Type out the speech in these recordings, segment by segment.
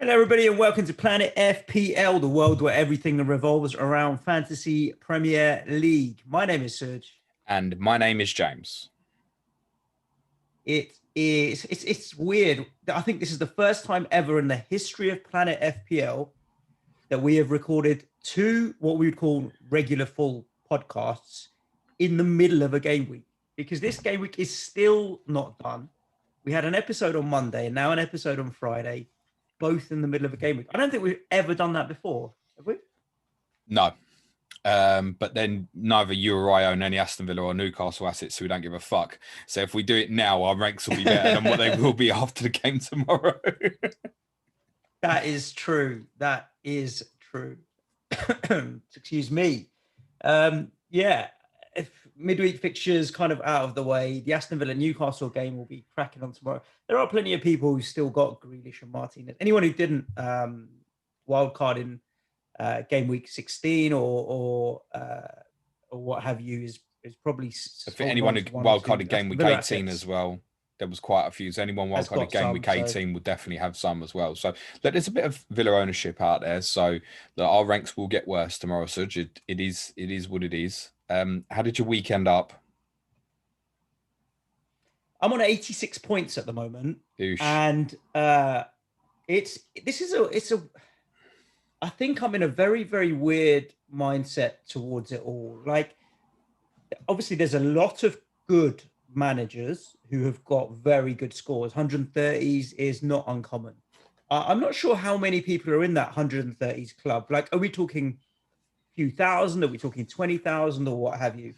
Hello, everybody, and welcome to Planet FPL, the world where everything revolves around Fantasy Premier League. My name is Suj. And my name is James. It's weird. I think this is the first time ever in the history of Planet FPL that we have recorded two what we would call regular full podcasts in the middle of a game week, because this game week is still not done. We had an episode on Monday and now an episode on Friday, both in the middle of a game week. I don't think we've ever done that before, have we? No. But then neither you or I own any Aston Villa or Newcastle assets, so we don't give a fuck. So if we do it now, our ranks will be better than what they will be after the game tomorrow. That is true. That is true. Excuse me. If midweek fixtures kind of out of the way, the Aston Villa Newcastle game will be cracking on tomorrow. There are plenty of people who still got Grealish and Martinez. Anyone who didn't wildcard in game week 16 or what have you is probably. For anyone who wildcarded game week 18 as well, there was quite a few. So anyone wildcarded game week 18 will definitely have some as well. So there's a bit of Villa ownership out there. So our ranks will get worse tomorrow, Suj. It is what it is. How did your weekend up? I'm on 86 points at the moment. Oosh. And I think I'm in a very, very weird mindset towards it all. Like, obviously there's a lot of good managers who have got very good scores. 130s is not uncommon. I'm not sure how many people are in that 130s club. Like, are we talking few thousand? Are we talking 20,000 or what have you?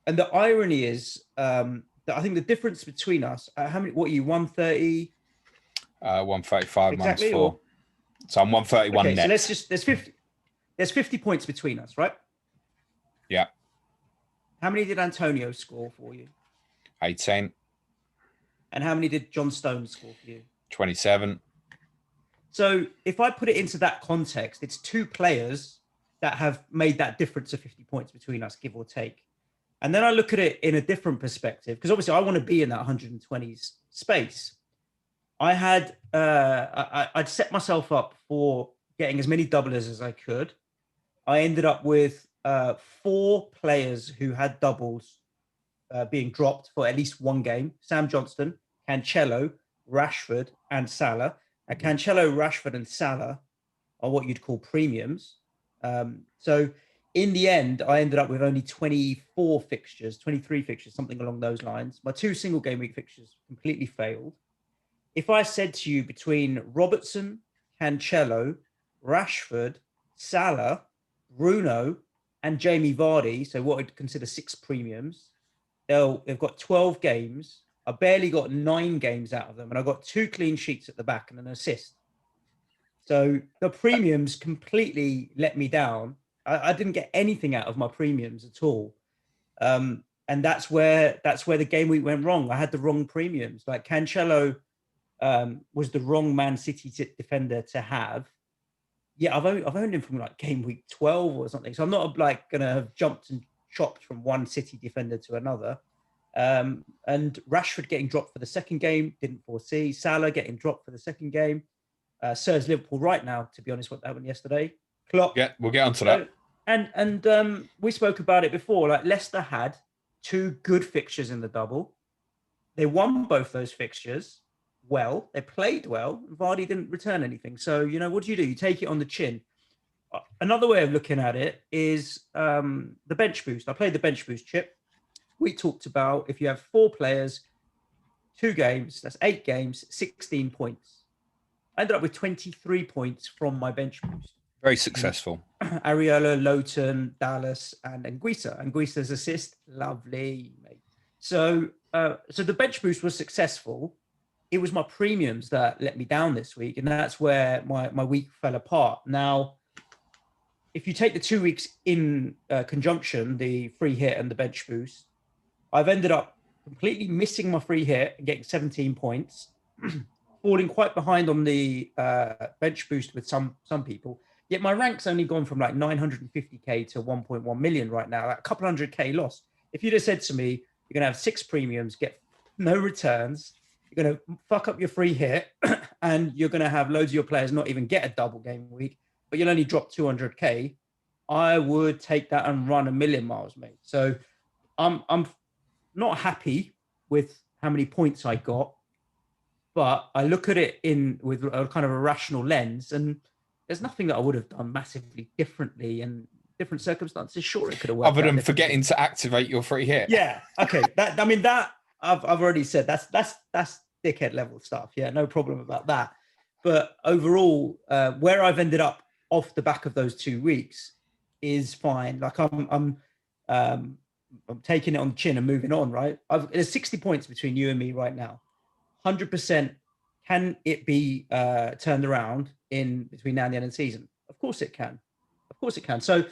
And the irony is that I think the difference between us, what are you, 130? 135 exactly, minus 4. So I'm 131 okay, net. So there's 50 points between us, right? Yeah. How many did Antonio score for you? 18. And how many did John Stones score for you? 27. So if I put it into that context, it's two players that have made that difference of 50 points between us, give or take. And then I look at it in a different perspective, because obviously I want to be in that 120s space. I had, I'd set myself up for getting as many doublers as I could. I ended up with 4 players who had doubles being dropped for at least one game: Sam Johnston, Cancelo, Rashford, and Salah. And Cancelo, Rashford, and Salah are what you'd call premiums. So in the end, I ended up with only 23 fixtures, something along those lines. My 2 single game week fixtures completely failed. If I said to you between Robertson, Cancelo, Rashford, Salah, Bruno, and Jamie Vardy, so what I'd consider 6 premiums, they've got 12 games. I barely got 9 games out of them, and I got 2 clean sheets at the back and an assist. So the premiums completely let me down. I didn't get anything out of my premiums at all. And that's where the game week went wrong. I had the wrong premiums. Like, Cancelo was the wrong Man City defender to have. Yeah, I've owned him from like game week 12 or something. So I'm not like going to have jumped and chopped from one City defender to another. And Rashford getting dropped for the second game, didn't foresee. Salah getting dropped for the second game. Serves Liverpool right now, to be honest, what happened yesterday. Klopp. Yeah, we'll get onto that. And we spoke about it before. Like, Leicester had 2 good fixtures in the double. They won both those fixtures well. They played well. Vardy didn't return anything. So, what do? You take it on the chin. Another way of looking at it is the bench boost. I played the bench boost chip. We talked about if you have 4 players, 2 games, that's 8 games, 16 points. I ended up with 23 points from my bench boost. Very successful. Areola, Lowton, Dallas, and Anguissa. Anguissa's assist, lovely, mate. So the bench boost was successful. It was my premiums that let me down this week, and that's where my week fell apart. Now, if you take the 2 weeks in conjunction, the free hit and the bench boost, I've ended up completely missing my free hit and getting 17 points. Falling quite behind on the bench boost with some people. Yet my rank's only gone from like 950k to 1.1 million right now, like a couple 100k loss. If you'd have said to me, you're going to have 6 premiums, get no returns, you're going to fuck up your free hit, and you're going to have loads of your players not even get a double game week, but you'll only drop 200k. I would take that and run a million miles, mate. So I'm not happy with how many points I got, but I look at it with a kind of a rational lens, and there's nothing that I would have done massively differently, and different circumstances. Sure, it could have worked. Other than forgetting to activate your free hit. Yeah. Okay. That I've already said that's dickhead level stuff. Yeah, no problem about that. But overall, where I've ended up off the back of those 2 weeks is fine. Like I'm taking it on the chin and moving on. Right. There's 60 points between you and me right now. 100%. Can it be turned around in between now and the end of the season? Of course it can. Of course it can. So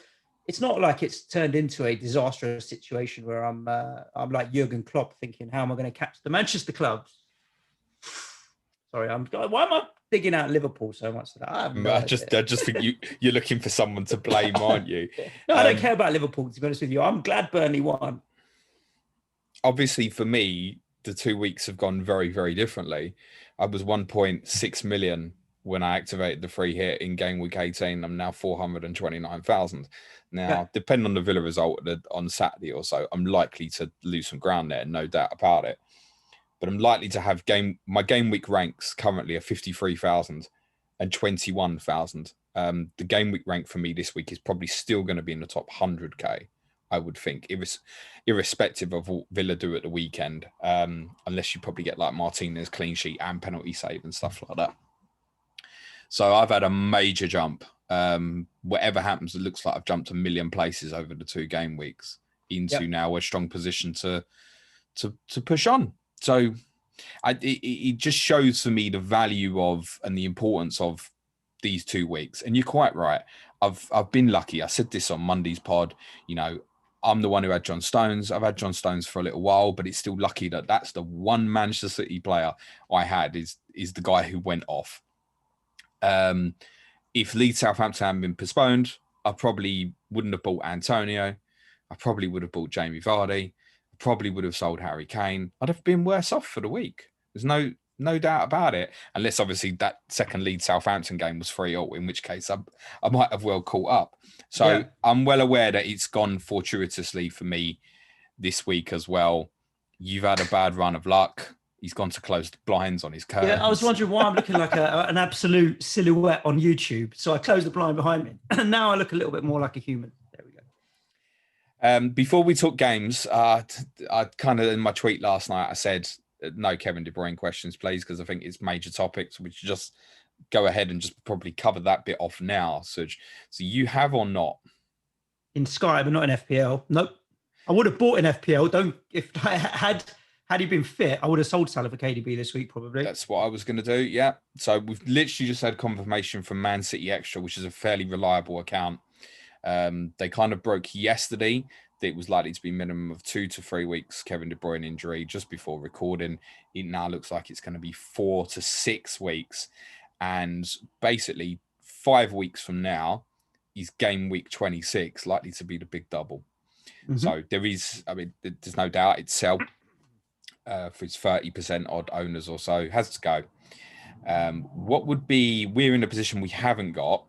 it's not like it's turned into a disastrous situation where I'm like Jurgen Klopp thinking, how am I going to catch the Manchester clubs? Sorry, why am I digging out Liverpool so much today? I just think you're looking for someone to blame, aren't you? No, I don't care about Liverpool, to be honest with you. I'm glad Burnley won. Obviously, for me, the 2 weeks have gone very, very differently. I was 1.6 million when I activated the free hit in game week 18. I'm now 429,000. Now, depending on the Villa result on Saturday or so, I'm likely to lose some ground there, no doubt about it. But I'm likely to have my game week ranks currently are 53,000 and 21,000. The game week rank for me this week is probably still going to be in the top 100k, I would think, irrespective of what Villa do at the weekend, unless you probably get like Martinez clean sheet and penalty save and stuff like that. So I've had a major jump. Whatever happens, it looks like I've jumped a million places over the 2 game weeks into now a strong position to push on. So it just shows for me the value of and the importance of these 2 weeks. And you're quite right. I've been lucky. I said this on Monday's pod. You know, I'm the one who had John Stones. I've had John Stones for a little while, but it's still lucky that that's the one Manchester City player I had is the guy who went off. If Leeds Southampton hadn't been postponed, I probably wouldn't have bought Antonio. I probably would have bought Jamie Vardy. I probably would have sold Harry Kane. I'd have been worse off for the week. There's no doubt about it. Unless obviously that second Leeds Southampton game was 3-0, in which case I might have well caught up. So I'm well aware that it's gone fortuitously for me this week as well. You've had a bad run of luck. He's gone to close the blinds on his curtains. Yeah, I was wondering why I'm looking like an absolute silhouette on YouTube. So I closed the blind behind me. And now I look a little bit more like a human. There we go. Before we talk games, I kind of, in my tweet last night, I said, no Kevin De Bruyne questions, please, because I think it's major topics. We should just go ahead and just probably cover that bit off now, Suj. So you have or not? In Sky, but not in FPL. Nope. I would have bought in FPL. If I had he been fit, I would have sold Salah for KDB this week, probably. That's what I was going to do, yeah. So we've literally just had confirmation from Man City Extra, which is a fairly reliable account. They kind of broke yesterday that it was likely to be minimum of 2 to 3 weeks Kevin De Bruyne injury just before recording. It now looks like it's going to be 4 to 6 weeks. And basically 5 weeks from now is game week 26, likely to be the big double. Mm-hmm. So there's no doubt it's sell. For his 30% odd owners or so, has to go. We're in a position we haven't got.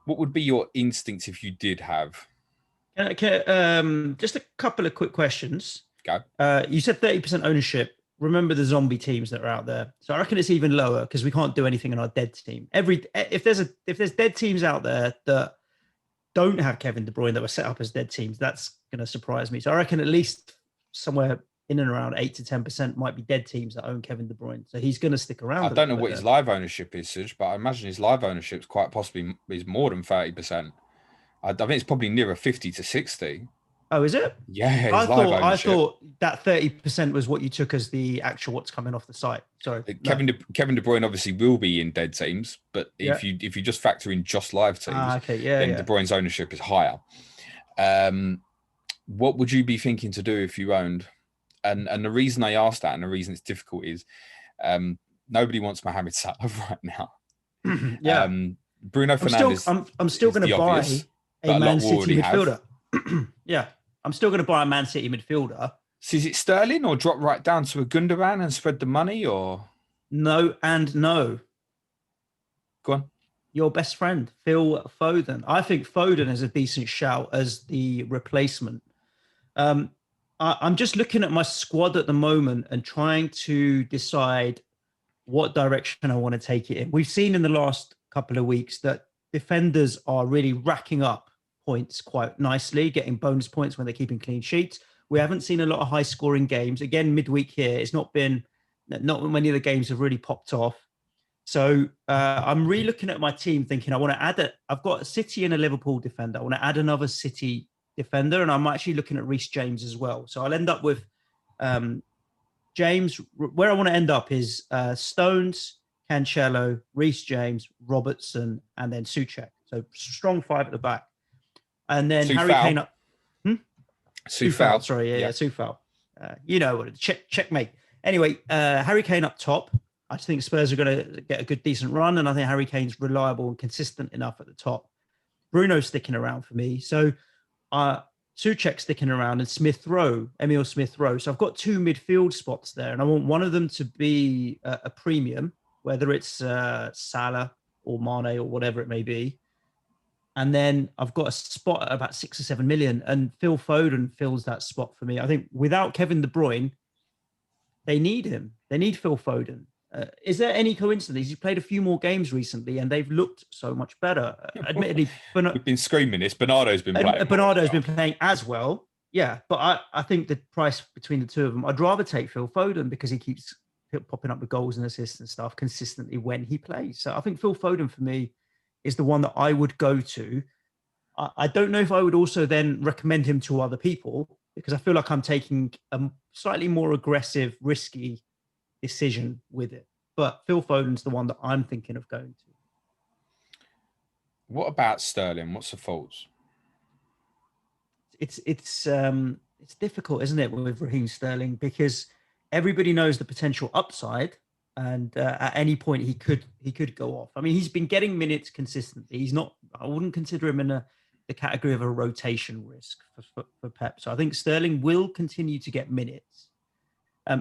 What would be your instinct if you did have? Okay, just a couple of quick questions. Go. You said 30% ownership. Remember the zombie teams that are out there. So I reckon it's even lower because we can't do anything in our dead team. If there's dead teams out there that don't have Kevin De Bruyne that were set up as dead teams, that's going to surprise me. So I reckon at least somewhere in and around 8 to 10% might be dead teams that own Kevin De Bruyne. So he's going to stick around. I don't know what his live ownership is, Suj, but I imagine his live ownership is quite possibly is more than 30%. I think it's probably nearer 50 to 60. Oh, is it? Yeah, I thought that 30% was what you took as the actual what's coming off the site. Sorry. Kevin De Bruyne obviously will be in dead teams, but if you just factor in just live teams, then De Bruyne's ownership is higher. What would you be thinking to do if you owned? And the reason I asked that and the reason it's difficult is nobody wants Mohamed Salah right now. Bruno Fernandes. I'm still going to buy a Man City midfielder. Yeah, I'm still going to buy a Man City midfielder. So is it Sterling or drop right down to a Gundogan and spread the money or? No and no. Go on. Your best friend, Phil Foden. I think Foden is a decent shout as the replacement. I'm just looking at my squad at the moment and trying to decide what direction I want to take it in. We've seen in the last couple of weeks that defenders are really racking up points quite nicely, getting bonus points when they're keeping clean sheets. We haven't seen a lot of high scoring games. Again, midweek here, it's not many of the games have really popped off. So I'm re-looking at my team thinking I want to add I've got a City and a Liverpool defender. I want to add another City defender, and I'm actually looking at Reece James as well. So I'll end up with James. Where I want to end up is Stones, Cancelo, Reece James, Robertson, and then Souček. So strong 5 at the back. And then Harry Kane up. Soufal. Sorry, yeah. Soufal. You know what? Checkmate. Anyway, Harry Kane up top. I just think Spurs are going to get a good, decent run, and I think Harry Kane's reliable and consistent enough at the top. Bruno's sticking around for me. So Souček sticking around, and Emile Smith-Rowe. So I've got 2 midfield spots there, and I want one of them to be a premium, whether it's Salah or Mane or whatever it may be. And then I've got a spot at about 6 or 7 million, and Phil Foden fills that spot for me. I think without Kevin De Bruyne, they need him. They need Phil Foden. Is there any coincidence? He's played a few more games recently, and they've looked so much better. Admittedly, we've been screaming this. Bernardo's been playing. Bernardo's been playing as well. Yeah, but I think the price between the two of them, I'd rather take Phil Foden because he keeps popping up with goals and assists and stuff consistently when he plays. So I think Phil Foden for me is the one that I would go to. I don't know if I would also then recommend him to other people, because I feel like I'm taking a slightly more aggressive, risky decision with it. But Phil Foden's the one that I'm thinking of going to. What about Sterling? What's the thoughts? It's difficult, isn't it, with Raheem Sterling, because everybody knows the potential upside, and at any point he could go off. I mean, he's been getting minutes consistently. He's not. I wouldn't consider him in the category of a rotation risk for Pep. So I think Sterling will continue to get minutes.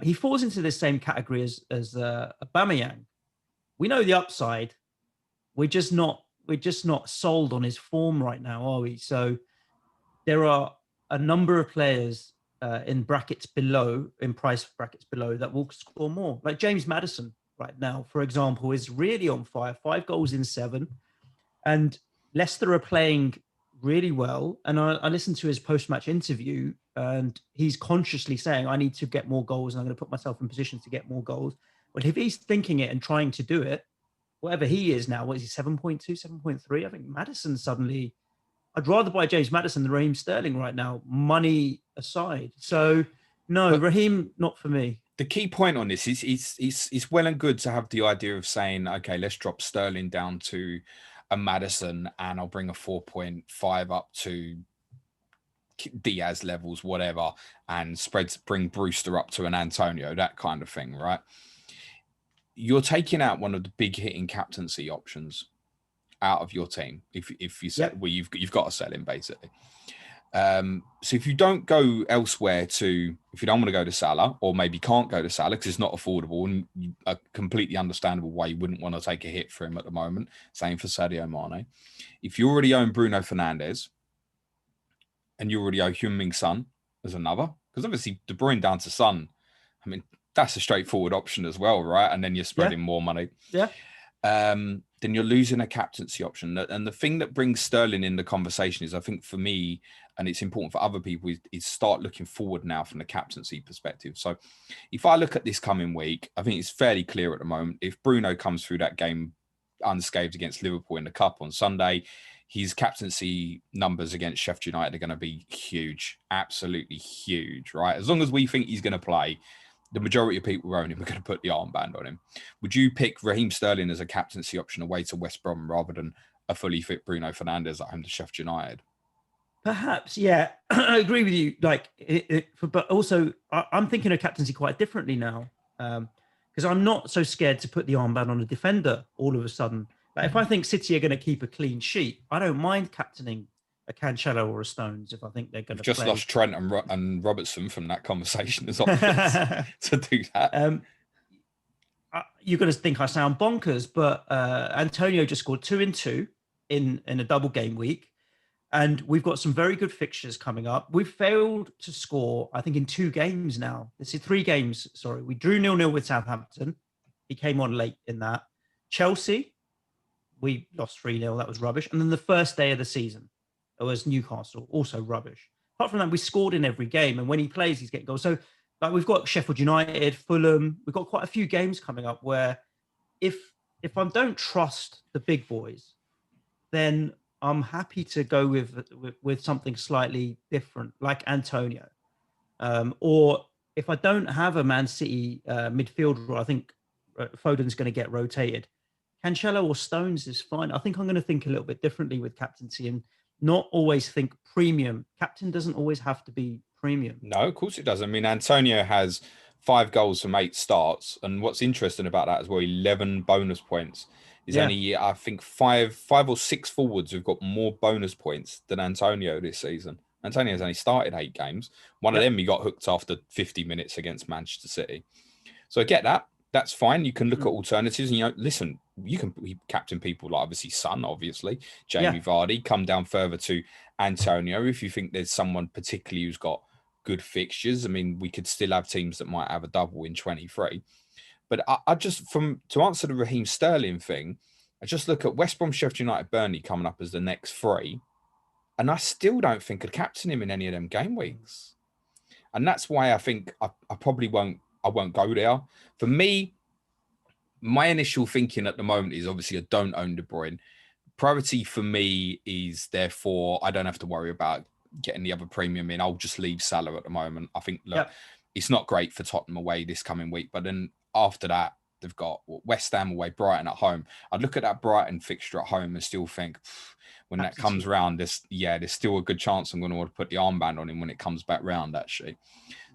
He falls into the same category as Aubameyang. We know the upside. We're just not sold on his form right now, are we? So there are a number of players in price brackets below that will score more. Like James Maddison right now, for example, is really on fire. 5 goals in 7, and Leicester are playing really well. And I listened to his post-match interview, and he's consciously saying, I need to get more goals and I'm going to put myself in positions to get more goals. Well, if he's thinking it and trying to do it, whatever he is now, what is he, 7.2, 7.3? I think Maddison suddenly, I'd rather buy James Maddison than Raheem Sterling right now, money aside. So no, but Raheem, not for me. The key point on this is it's well and good to have the idea of saying, okay, let's drop Sterling down to a Maddison and I'll bring a 4.5 up to Diaz levels, whatever, and bring Brewster up to an Antonio, that kind of thing, right? You're taking out one of the big hitting captaincy options out of your team if you sell, well, you've got to sell him basically. So if you don't go elsewhere if you don't want to go to Salah, or maybe can't go to Salah because it's not affordable, and a completely understandable why you wouldn't want to take a hit for him at the moment. Same for Sadio Mane. If you already own Bruno Fernandes and you already own Heung-min Son as another, because obviously De Bruyne down to Son, I mean, that's a straightforward option as well, right? And then you're spreading more money. Yeah. Then you're losing a captaincy option. And the thing that brings Sterling in the conversation is, I think for me, and it's important for other people, is start looking forward now from the captaincy perspective. So if I look at this coming week, I think it's fairly clear at the moment. If Bruno comes through that game unscathed against Liverpool in the Cup on Sunday, his captaincy numbers against Sheffield United are going to be huge, absolutely huge, right? As long as we think he's going to play, the majority of people who own him are going to put the armband on him. Would you pick Raheem Sterling as a captaincy option away to West Brom rather than a fully fit Bruno Fernandes at home to Sheffield United? Perhaps, yeah. I agree with you. But also, I'm thinking of captaincy quite differently now, because I'm not so scared to put the armband on a defender all of a sudden. Like if I think City are going to keep a clean sheet, I don't mind captaining a Cancelo or a Stones if I think they're going to just lost Trent and Robertson from that conversation as options to do that. you're going to think I sound bonkers, but Antonio just scored 2 in 2 in a double game week. And we've got some very good fixtures coming up. We've failed to score, I think, in 2 games now. This is 3 games. Sorry. We drew 0-0 with Southampton. He came on late in that. Chelsea, we lost 3-0. That was rubbish. And then the first day of the season, it was Newcastle, also rubbish. Apart from that, we scored in every game. And when he plays, he's getting goals. So like we've got Sheffield United, Fulham. We've got quite a few games coming up where if I don't trust the big boys, then I'm happy to go with something slightly different, like Antonio. Or if I don't have a Man City midfielder, I think Foden's going to get rotated. Cancelo or Stones is fine. I think I'm going to think a little bit differently with captaincy and not always think premium. Captain doesn't always have to be premium. No, of course it does. I mean, Antonio has 5 goals from 8 starts. And what's interesting about that as well, 11 bonus points. Is only, I think, five or six forwards who've got more bonus points than Antonio this season. Antonio's only started 8 games. One of them he got hooked after 50 minutes against Manchester City. So I get that. That's fine. You can look at alternatives. And, listen, you can captain people like obviously Son, obviously, Jamie Vardy, come down further to Antonio if you think there's someone particularly who's got good fixtures. I mean, we could still have teams that might have a double in 23. But I just, to answer the Raheem Sterling thing, I just look at West Brom, Sheffield United, Burnley coming up as the next 3. And I still don't think I'd captain him in any of them game weeks. And that's why I think I probably won't go there. For me, my initial thinking at the moment is obviously I don't own De Bruyne. Priority for me is therefore I don't have to worry about getting the other premium in. I'll just leave Salah at the moment. I think, look, it's not great for Tottenham away this coming week, but then after that, they've got West Ham away, Brighton at home. I'd look at that Brighton fixture at home and still think, when that comes round, there's still a good chance I'm going to want to put the armband on him when it comes back round, actually.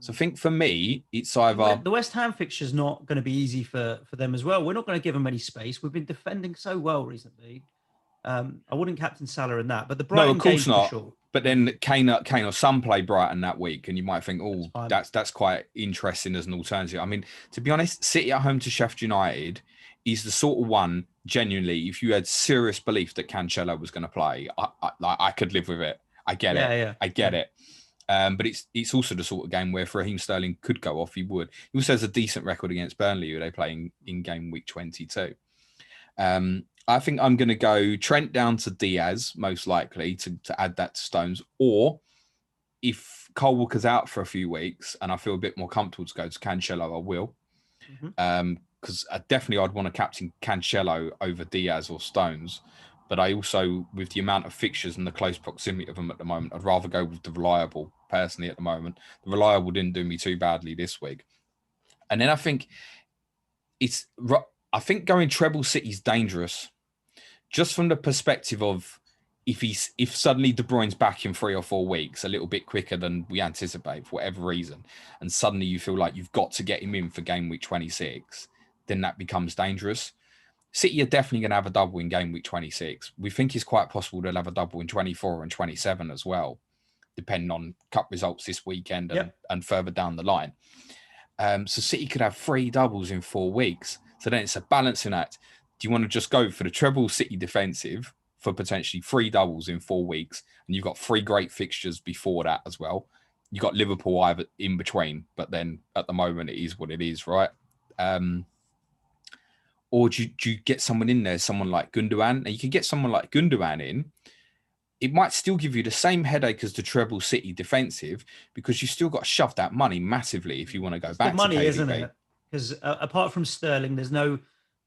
So I think for me, it's either... The West Ham fixture's not going to be easy for them as well. We're not going to give them any space. We've been defending so well recently. I wouldn't captain Salah in that, but the Brighton no, of course game not. For sure. But then Kane or Son play Brighton that week, and you might think, that's quite interesting as an alternative. I mean, to be honest, City at home to Sheffield United is the sort of one, genuinely, if you had serious belief that Cancelo was going to play, I could live with it. I get it. Yeah. I get it. But it's also the sort of game where if Raheem Sterling could go off, he would. He also has a decent record against Burnley, who they play in game week 22. I think I'm going to go Trent down to Diaz, most likely, to add that to Stones. Or if Cole Walker's out for a few weeks and I feel a bit more comfortable to go to Cancelo, I will. Because definitely I'd want to captain Cancelo over Diaz or Stones. But I also, with the amount of fixtures and the close proximity of them at the moment, I'd rather go with the reliable, personally, at the moment. The reliable didn't do me too badly this week. And then I think going treble City is dangerous. Just from the perspective of if suddenly De Bruyne's back in 3 or 4 weeks, a little bit quicker than we anticipate for whatever reason, and suddenly you feel like you've got to get him in for game week 26, then that becomes dangerous. City are definitely going to have a double in game week 26. We think it's quite possible they'll have a double in 24 and 27 as well, depending on cup results this weekend and further down the line. So City could have 3 doubles in 4 weeks. So then it's a balancing act. Do you want to just go for the treble City defensive for potentially 3 doubles in 4 weeks? And you've got 3 great fixtures before that as well. You've got Liverpool either in between, but then at the moment it is what it is, right? Or do you get someone in there, someone like Gundogan? And you can get someone like Gundogan in. It might still give you the same headache as the treble City defensive because you still got to shove that money massively if you want to go back to KDB. Isn't it? Because apart from Sterling, there's no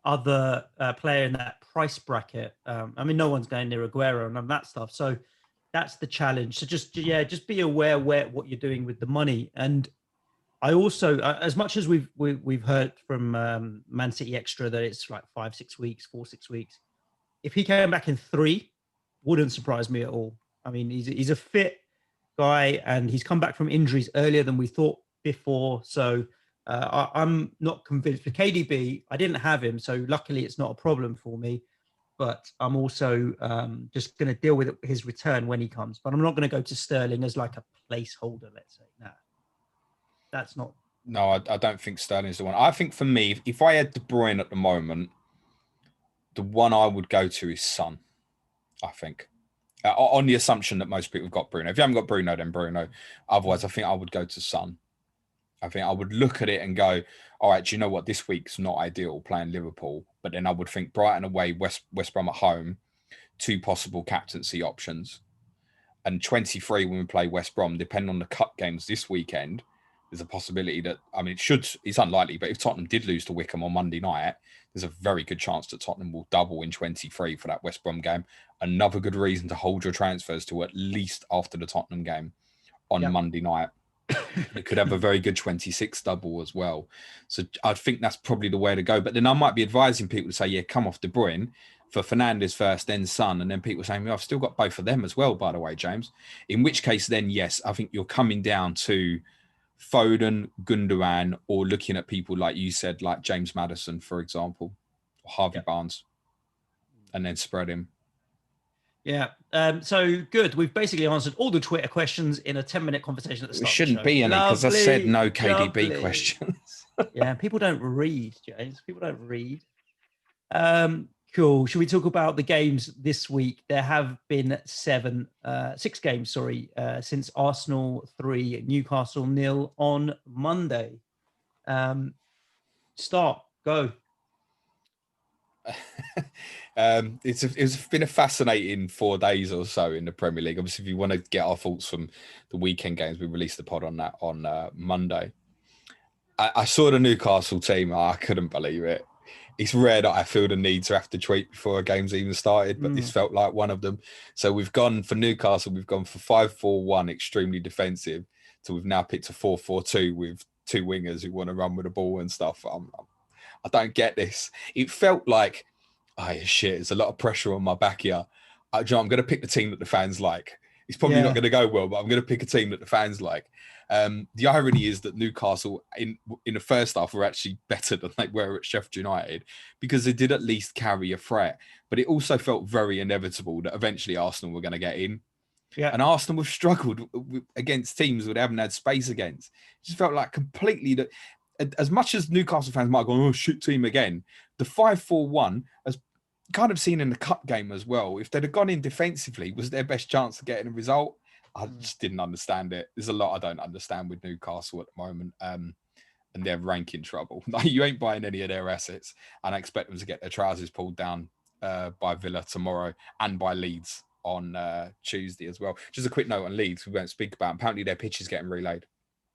other player in that price bracket. I mean, no one's going near Aguero and that stuff. So that's the challenge. So just be aware what you're doing with the money. And I also, as much as we've heard from Man City Extra that it's like 5-6 weeks, 4-6 weeks. If he came back in 3, wouldn't surprise me at all. I mean, he's a fit guy and he's come back from injuries earlier than we thought before. So I'm not convinced. For KDB, I didn't have him, so luckily it's not a problem for me. But I'm also just going to deal with his return when he comes. But I'm not going to go to Sterling as like a placeholder, let's say. No, that's not No, I don't think Sterling's the one. I think for me, if I had De Bruyne at the moment, the one I would go to is Son, I think. On the assumption that most people have got Bruno. If you haven't got Bruno, then Bruno. Otherwise, I think I would go to Son. I think I would look at it and go, all right, do you know what? This week's not ideal playing Liverpool. But then I would think Brighton away, West Brom at home, 2 possible captaincy options. And 23 when we play West Brom, depending on the cup games this weekend, there's a possibility that, I mean, it's unlikely, but if Tottenham did lose to Wickham on Monday night, there's a very good chance that Tottenham will double in 23 for that West Brom game. Another good reason to hold your transfers to at least after the Tottenham game on Monday night. It could have a very good 26 double as well. So I think that's probably the way to go. But then I might be advising people to say, yeah, come off De Bruyne for Fernandes first, then Son. And then people saying, well, I've still got both of them as well, by the way, James. In which case, then, yes, I think you're coming down to Foden, Gundogan, or looking at people like you said, like James Maddison, for example, or Harvey Barnes, and then spread him. Yeah. So good. We've basically answered all the Twitter questions in a 10-minute conversation at the start. It shouldn't be any because I said no KDB questions. Yeah, people don't read, James. People don't read. Cool. Should we talk about the games this week? There have been 6 games, since Arsenal 3, Newcastle 0 on Monday. Go. It's been a fascinating 4 days or so in the Premier League. Obviously, if you want to get our thoughts from the weekend games, we released the pod on that on Monday. I saw the Newcastle team. I couldn't believe it. It's rare that I feel the need to have to tweet before a game's even started, but this felt like one of them. So we've gone for Newcastle. We've gone for 5-4-1, extremely defensive. So we've now picked a 4-4-2 with 2 wingers who want to run with the ball and stuff. I don't get this. It felt like, there's a lot of pressure on my back here. I'm going to pick the team that the fans like. It's probably not going to go well, but I'm going to pick a team that the fans like. The irony is that Newcastle in the first half were actually better than they were at Sheffield United because they did at least carry a threat. But it also felt very inevitable that eventually Arsenal were going to get in. Yeah. And Arsenal have struggled against teams that they haven't had space against. It just felt like completely that. As much as Newcastle fans might go, oh, shit team again, the 5-4-1, as kind of seen in the cup game as well, if they'd have gone in defensively, was their best chance of getting a result? I just didn't understand it. There's a lot I don't understand with Newcastle at the moment, and they're ranking trouble. You ain't buying any of their assets, and I expect them to get their trousers pulled down by Villa tomorrow and by Leeds on Tuesday as well. Just a quick note on Leeds, we won't speak about. Apparently their pitch is getting relayed.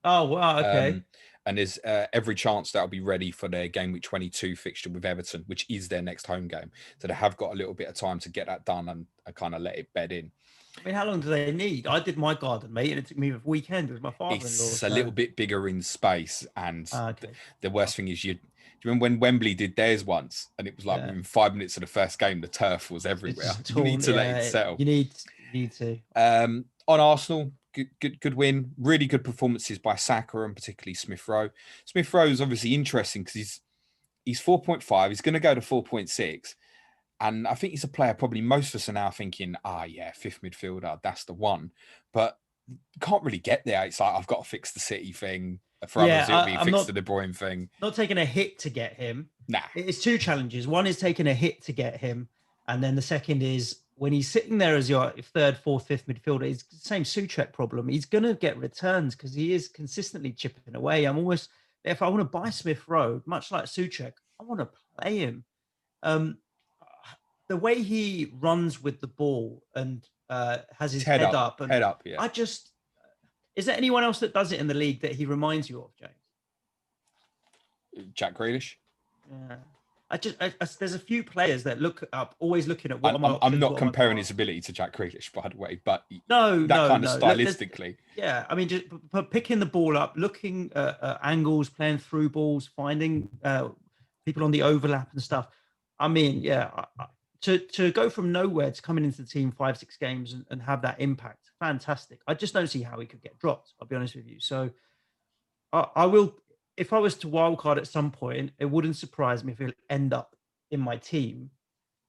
Oh, wow, okay. And there's every chance that'll be ready for their game week 22 fixture with Everton, which is their next home game. So they have got a little bit of time to get that done and kind of let it bed in. I mean, how long do they need? I did my garden, mate, and it took me a weekend with my father-in-law. It's a little bit bigger in space. And the worst thing is, do you remember when Wembley did theirs once? And it was like within 5 minutes of the first game, the turf was everywhere. You need to let it settle. You need to. On Arsenal, good win. Really good performances by Saka and particularly Smith Rowe. Smith Rowe is obviously interesting because he's 4.5. He's going to go to 4.6. And I think he's a player probably most of us are now thinking, fifth midfielder, that's the one. But you can't really get there. It's like, I've got to fix the City thing. For others, it'll be fix the De Bruyne thing. Not taking a hit to get him. Nah. It's 2 challenges. One is taking a hit to get him. And then the second is when he's sitting there as your 3rd, 4th, 5th midfielder, it's the same Suchek problem. He's going to get returns because he is consistently chipping away. If I want to buy Smith Rowe, much like Suchek, I want to play him. The way he runs with the ball and has his head up. Head up, yeah. Is there anyone else that does it in the league that he reminds you of, James? Jack Grealish? Yeah. There's a few players that always looking at what I'm not comparing his ability to Jack Grealish, by the way, but stylistically. I mean, just picking the ball up, looking at angles, playing through balls, finding people on the overlap and stuff. I mean, to go from nowhere to coming into the team 5-6 games and have that impact, fantastic. I just don't see how he could get dropped, I'll be honest with you. So I will. If I was to wildcard at some point, it wouldn't surprise me if he'll end up in my team.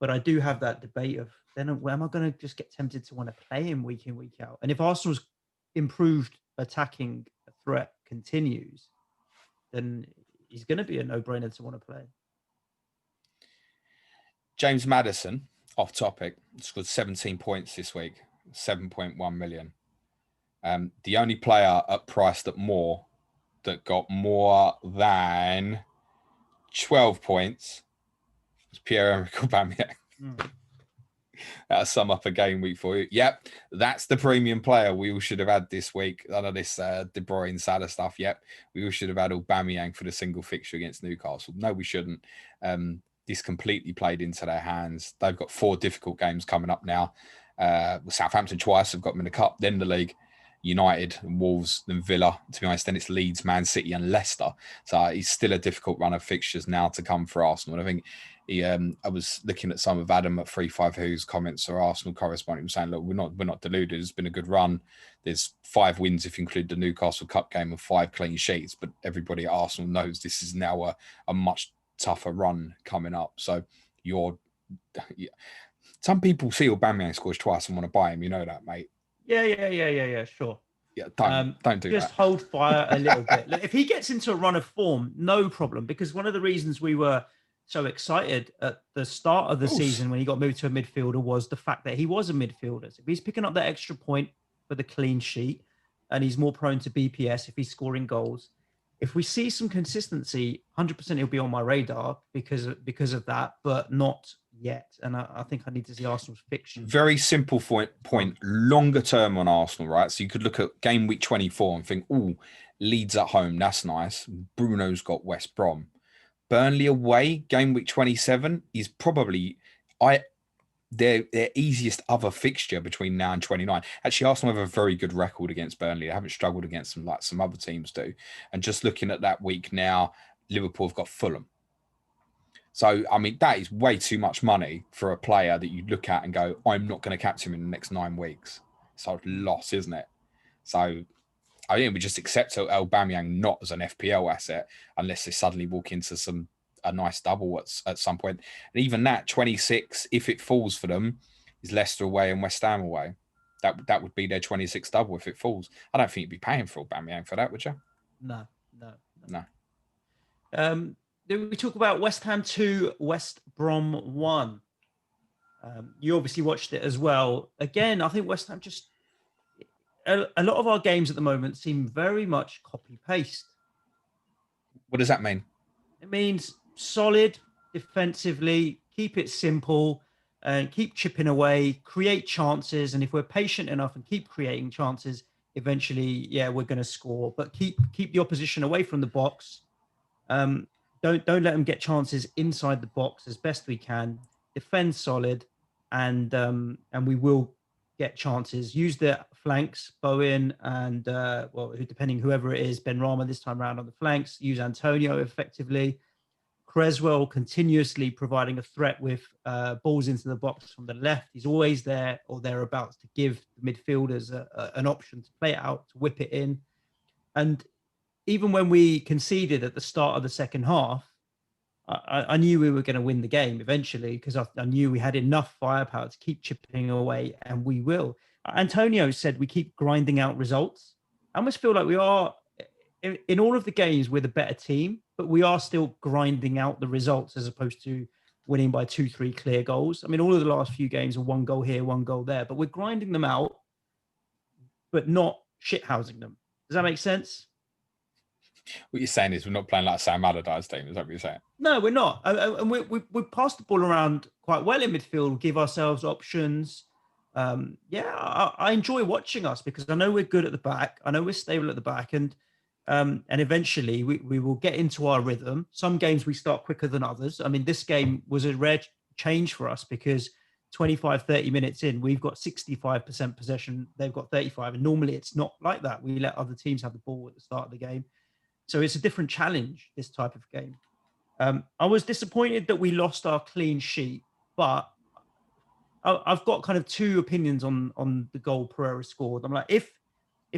But I do have that debate of, then am I going to just get tempted to want to play him week in, week out? And if Arsenal's improved attacking threat continues, then he's going to be a no-brainer to want to play. James Maddison, off topic, scored 17 points this week, 7.1 million. The only player priced at more that got more than 12 points was Pierre-Emerick Aubameyang. That'll sum up a game week for you. Yep, that's the premium player we all should have had this week. None of this De Bruyne, Salah stuff. Yep, we all should have had Aubameyang for the single fixture against Newcastle. No, we shouldn't. This completely played into their hands. They've got 4 difficult games coming up now. Southampton twice have got them in the cup, then the league. United, Wolves, then Villa. To be honest, then it's Leeds, Man City, and Leicester. So it's still a difficult run of fixtures now to come for Arsenal. And I think I was looking at some of Adam at 35 Who's comments or Arsenal correspondent saying, look, we're not deluded. It's been a good run. There's 5 wins if you include the Newcastle Cup game and 5 clean sheets. But everybody at Arsenal knows this is now a much tougher run coming up. So some people see Aubameyang scores twice and want to buy him. You know that, mate. Yeah, sure. Yeah, don't do just that. Hold fire a little bit. Look, if he gets into a run of form, no problem. Because one of the reasons we were so excited at the start of the season when he got moved to a midfielder was the fact that he was a midfielder. So if he's picking up that extra point for the clean sheet and he's more prone to BPS if he's scoring goals, if we see some consistency, 100% he'll be on my radar because of that, but not yet. And I think I need to see Arsenal's fixture. Very simple point, longer term on Arsenal, right? So you could look at game week 24 and think, Leeds at home, that's nice. Bruno's got West Brom. Burnley away, game week 27 is probably their easiest other fixture between now and 29. Actually, Arsenal have a very good record against Burnley. They haven't struggled against them like some other teams do. And just looking at that week now, Liverpool have got Fulham. So, I mean, that is way too much money for a player that you look at and go, I'm not going to capture him in the next 9 weeks. So it's a loss, isn't it? So I think we just accept Aubameyang not as an FPL asset unless they suddenly walk into a nice double at some point. And even that, 26, if it falls for them, is Leicester away and West Ham away. That would be their 26 double if it falls. I don't think you'd be paying for Aubameyang for that, would you? No. No. We talk about West Ham 2, West Brom 1. You obviously watched it as well. Again, I think West Ham just... A lot of our games at the moment seem very much copy-paste. What does that mean? It means solid defensively, keep it simple, and keep chipping away, create chances. And if we're patient enough and keep creating chances, eventually, we're going to score. But keep the opposition away from the box. Don't let them get chances inside the box as best we can. Defend solid, and we will get chances. Use the flanks, Bowen and depending whoever it is, Ben Rama this time around on the flanks. Use Antonio effectively. Creswell continuously providing a threat with balls into the box from the left. He's always there or thereabouts to give the midfielders an option to play it out, to whip it in. And even when we conceded at the start of the second half, I knew we were going to win the game eventually because I knew we had enough firepower to keep chipping away, and we will. Antonio said we keep grinding out results. I almost feel like we are, in all of the games, we're the better team, but we are still grinding out the results as opposed to winning by 2-3 clear goals. I mean, all of the last few games are 1 goal here, 1 goal there, but we're grinding them out, but not shithousing them. Does that make sense? What you're saying is we're not playing like Sam Allardyce team. Is that what you're saying? No, we're not. And we pass the ball around quite well in midfield, give ourselves options. I enjoy watching us because I know we're good at the back. I know we're stable at the back. And eventually we will get into our rhythm. Some games we start quicker than others. I mean, this game was a rare change for us because 25, 30 minutes in, we've got 65% possession. They've got 35. And normally it's not like that. We let other teams have the ball at the start of the game. So it's a different challenge, this type of game. I was disappointed that we lost our clean sheet, but I've got kind of 2 opinions on the goal Pereira scored. I'm like, if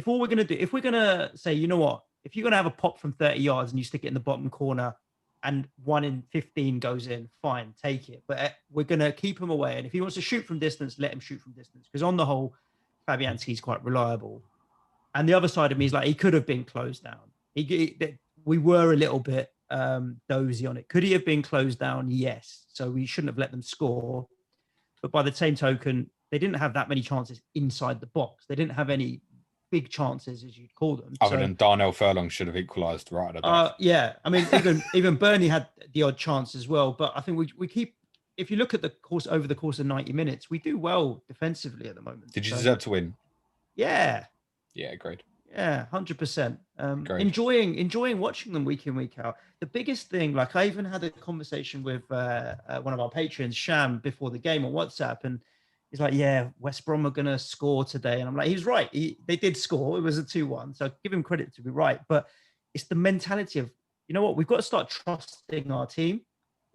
all we're going to do, if we're going to say, you know what, if you're going to have a pop from 30 yards and you stick it in the bottom corner and 1 in 15 goes in, fine, take it. But we're going to keep him away. And if he wants to shoot from distance, let him shoot from distance. Because on the whole, Fabianski's quite reliable. And the other side of me is like, he could have been closed down. we were a little bit dozy on it. Could he have been closed down? Yes. So we shouldn't have let them score. But by the same token, they didn't have that many chances inside the box. They didn't have any big chances, as you'd call them. Other than Darnell Furlong should have equalised right at the Yeah. I mean, even Burnley had the odd chance as well. But I think we keep, if you look at the course over the course of 90 minutes, we do well defensively at the moment. Did you deserve to win? Yeah. Yeah, agreed. Yeah, 100%. Enjoying watching them week in, week out. The biggest thing, like I even had a conversation with one of our patrons, Sham, before the game on WhatsApp, and he's like, yeah, West Brom are going to score today. And I'm like, he's right. They did score. It was a 2-1. So give him credit to be right. But it's the mentality of, you know what, we've got to start trusting our team.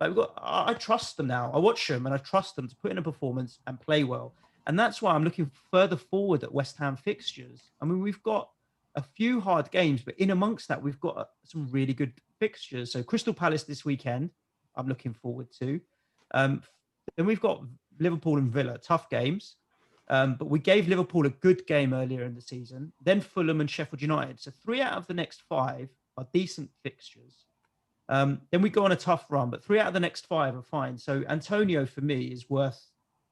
Like I trust them now. I watch them and I trust them to put in a performance and play well. And that's why I'm looking further forward at West Ham fixtures. I mean, we've got a few hard games, but in amongst that, we've got some really good fixtures. So Crystal Palace this weekend, I'm looking forward to. Then we've got Liverpool and Villa, tough games. But we gave Liverpool a good game earlier in the season. Then Fulham and Sheffield United. So 3 out of the next 5 are decent fixtures. Then we go on a tough run, but 3 out of the next 5 are fine. So Antonio, for me, is worth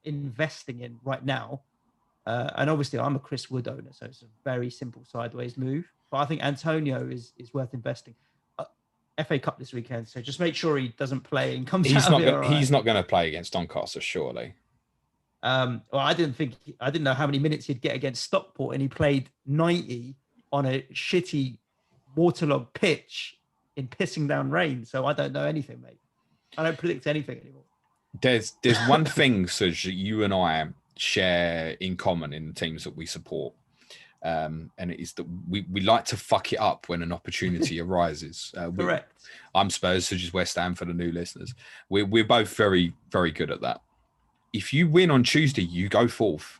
investing in right now. And obviously I'm a Chris Wood owner, so it's a very simple sideways move. But I think Antonio is worth investing. FA Cup this weekend, so just make sure he doesn't play and comes out of it. He's not going to play against Doncaster, surely. Well, I didn't know how many minutes he'd get against Stockport, and he played 90 on a shitty waterlogged pitch in pissing down rain. So I don't know anything, mate. I don't predict anything anymore. There's one thing, Suj, that you and I share in common in the teams that we support, and it is that we like to fuck it up when an opportunity arises. Correct. I'm Spurs, Suj is West Ham for the new listeners. We're both very, very good at that. If you win on Tuesday, you go 4th.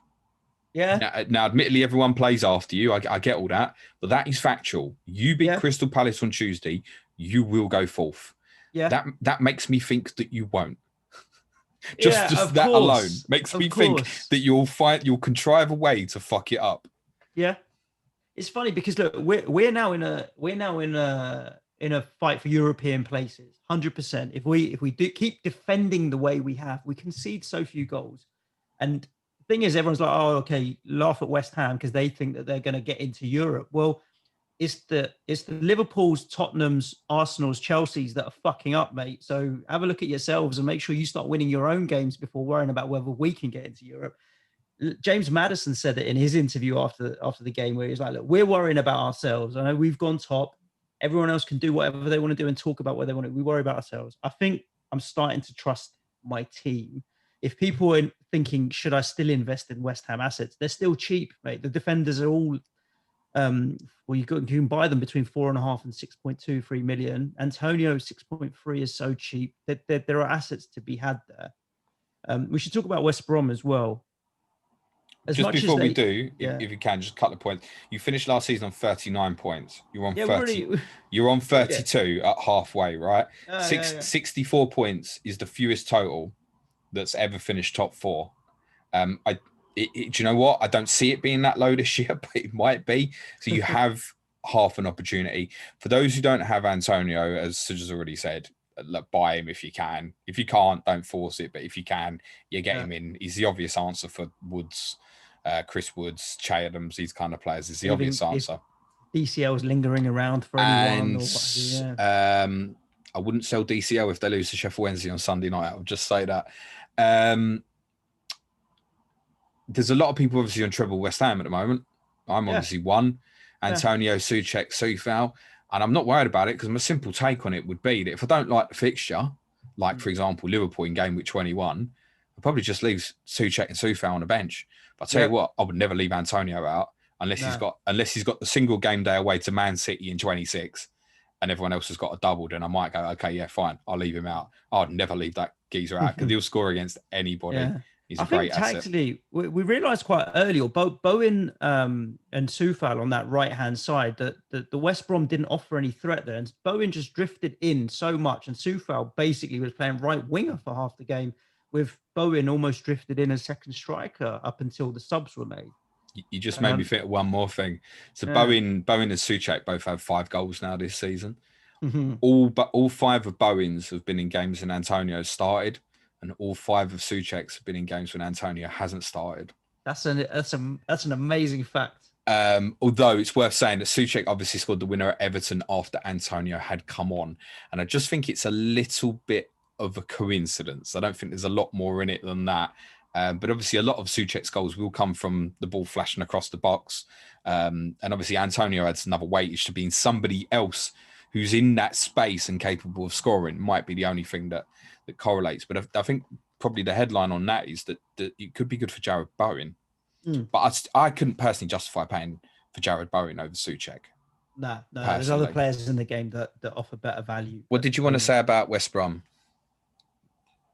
Yeah. Now, admittedly, everyone plays after you. I get all that, but that is factual. You beat Crystal Palace on Tuesday, you will go 4th. Yeah. That makes me think that you won't. Just that alone makes me think that you'll contrive a way to fuck it up. Yeah, it's funny because look, we're now in a fight for European places, 100%. If we do keep defending the way we have, we concede so few goals. And the thing is, everyone's like, oh, okay, laugh at West Ham because they think that they're going to get into Europe. Well, it's the Liverpools, Tottenhams, Arsenals, Chelseas that are fucking up, mate. So have a look at yourselves and make sure you start winning your own games before worrying about whether we can get into Europe. James Maddison said it in his interview after the game, where he's like, look, we're worrying about ourselves. I know we've gone top. Everyone else can do whatever they want to do and talk about what they want to. We worry about ourselves. I think I'm starting to trust my team. If people are thinking, should I still invest in West Ham assets? They're still cheap, mate. The defenders are all... you can buy them between 4.5 and 6.23 million. Antonio 6.3 is so cheap that there are assets to be had there. We should talk about West Brom as well. Just before we do, if you can, just cut the points. You finished last season on 39 points. You're on 30. You're on 32 at halfway, right? 64 points is the fewest total that's ever finished top 4. Do you know what? I don't see it being that low this year, but it might be. So you have half an opportunity. For those who don't have Antonio, as Suj has already said, buy him if you can. If you can't, don't force it. But if you can, you get him in. He's the obvious answer for Woods, Chris Woods, Che Adams, these kind of players. Is the obvious answer. DCL's lingering around for anyone. I wouldn't sell DCL if they lose to Sheffield Wednesday on Sunday night. I'll just say that. There's a lot of people obviously on treble West Ham at the moment. I'm obviously one. Antonio, Souček, Soufal. And I'm not worried about it because my simple take on it would be that if I don't like the fixture, like, for example, Liverpool in game week 21, I'd probably just leave Souček and Soufal on the bench. But I'll tell you what, I would never leave Antonio out unless he's got the single game day away to Man City in 26 and everyone else has got a double. Then I might go, okay, yeah, fine. I'll leave him out. I'd never leave that geezer out because he'll score against anybody. Yeah. He's a great asset. Tactically, we realised quite early, or Bowen and Soufal on that right-hand side, that the West Brom didn't offer any threat there. And Bowen just drifted in so much. And Soufal basically was playing right winger for half the game, with Bowen almost drifted in as second striker up until the subs were made. You just made me think of one more thing. So Bowen and Souček both have 5 goals now this season. All 5 of Bowen's have been in games when Antonio started, and all 5 of Souček's have been in games when Antonio hasn't started. That's an amazing fact. Although it's worth saying that Souček obviously scored the winner at Everton after Antonio had come on, and I just think it's a little bit of a coincidence. I don't think there's a lot more in it than that. But obviously, a lot of Souček's goals will come from the ball flashing across the box, and obviously Antonio adds another weightage to being somebody else who's in that space and capable of scoring. Might be the only thing that correlates. But I think probably the headline on that is that it could be good for Jarrod Bowen. But I couldn't personally justify paying for Jarrod Bowen over Souček. No, there's other players in the game that offer better value. What did you want to say about West Brom?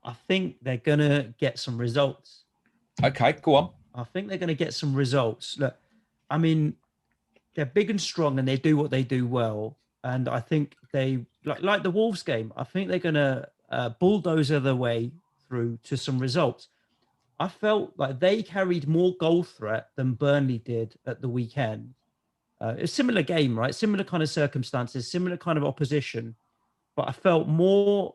I think they're going to get some results. Okay, go on. I think they're going to get some results. Look, I mean, they're big and strong and they do what they do well. And I think they, like the Wolves game, I think they're going to bulldoze their way through to some results. I felt like they carried more goal threat than Burnley did at the weekend. It's a similar game, right? Similar kind of circumstances, similar kind of opposition. But I felt more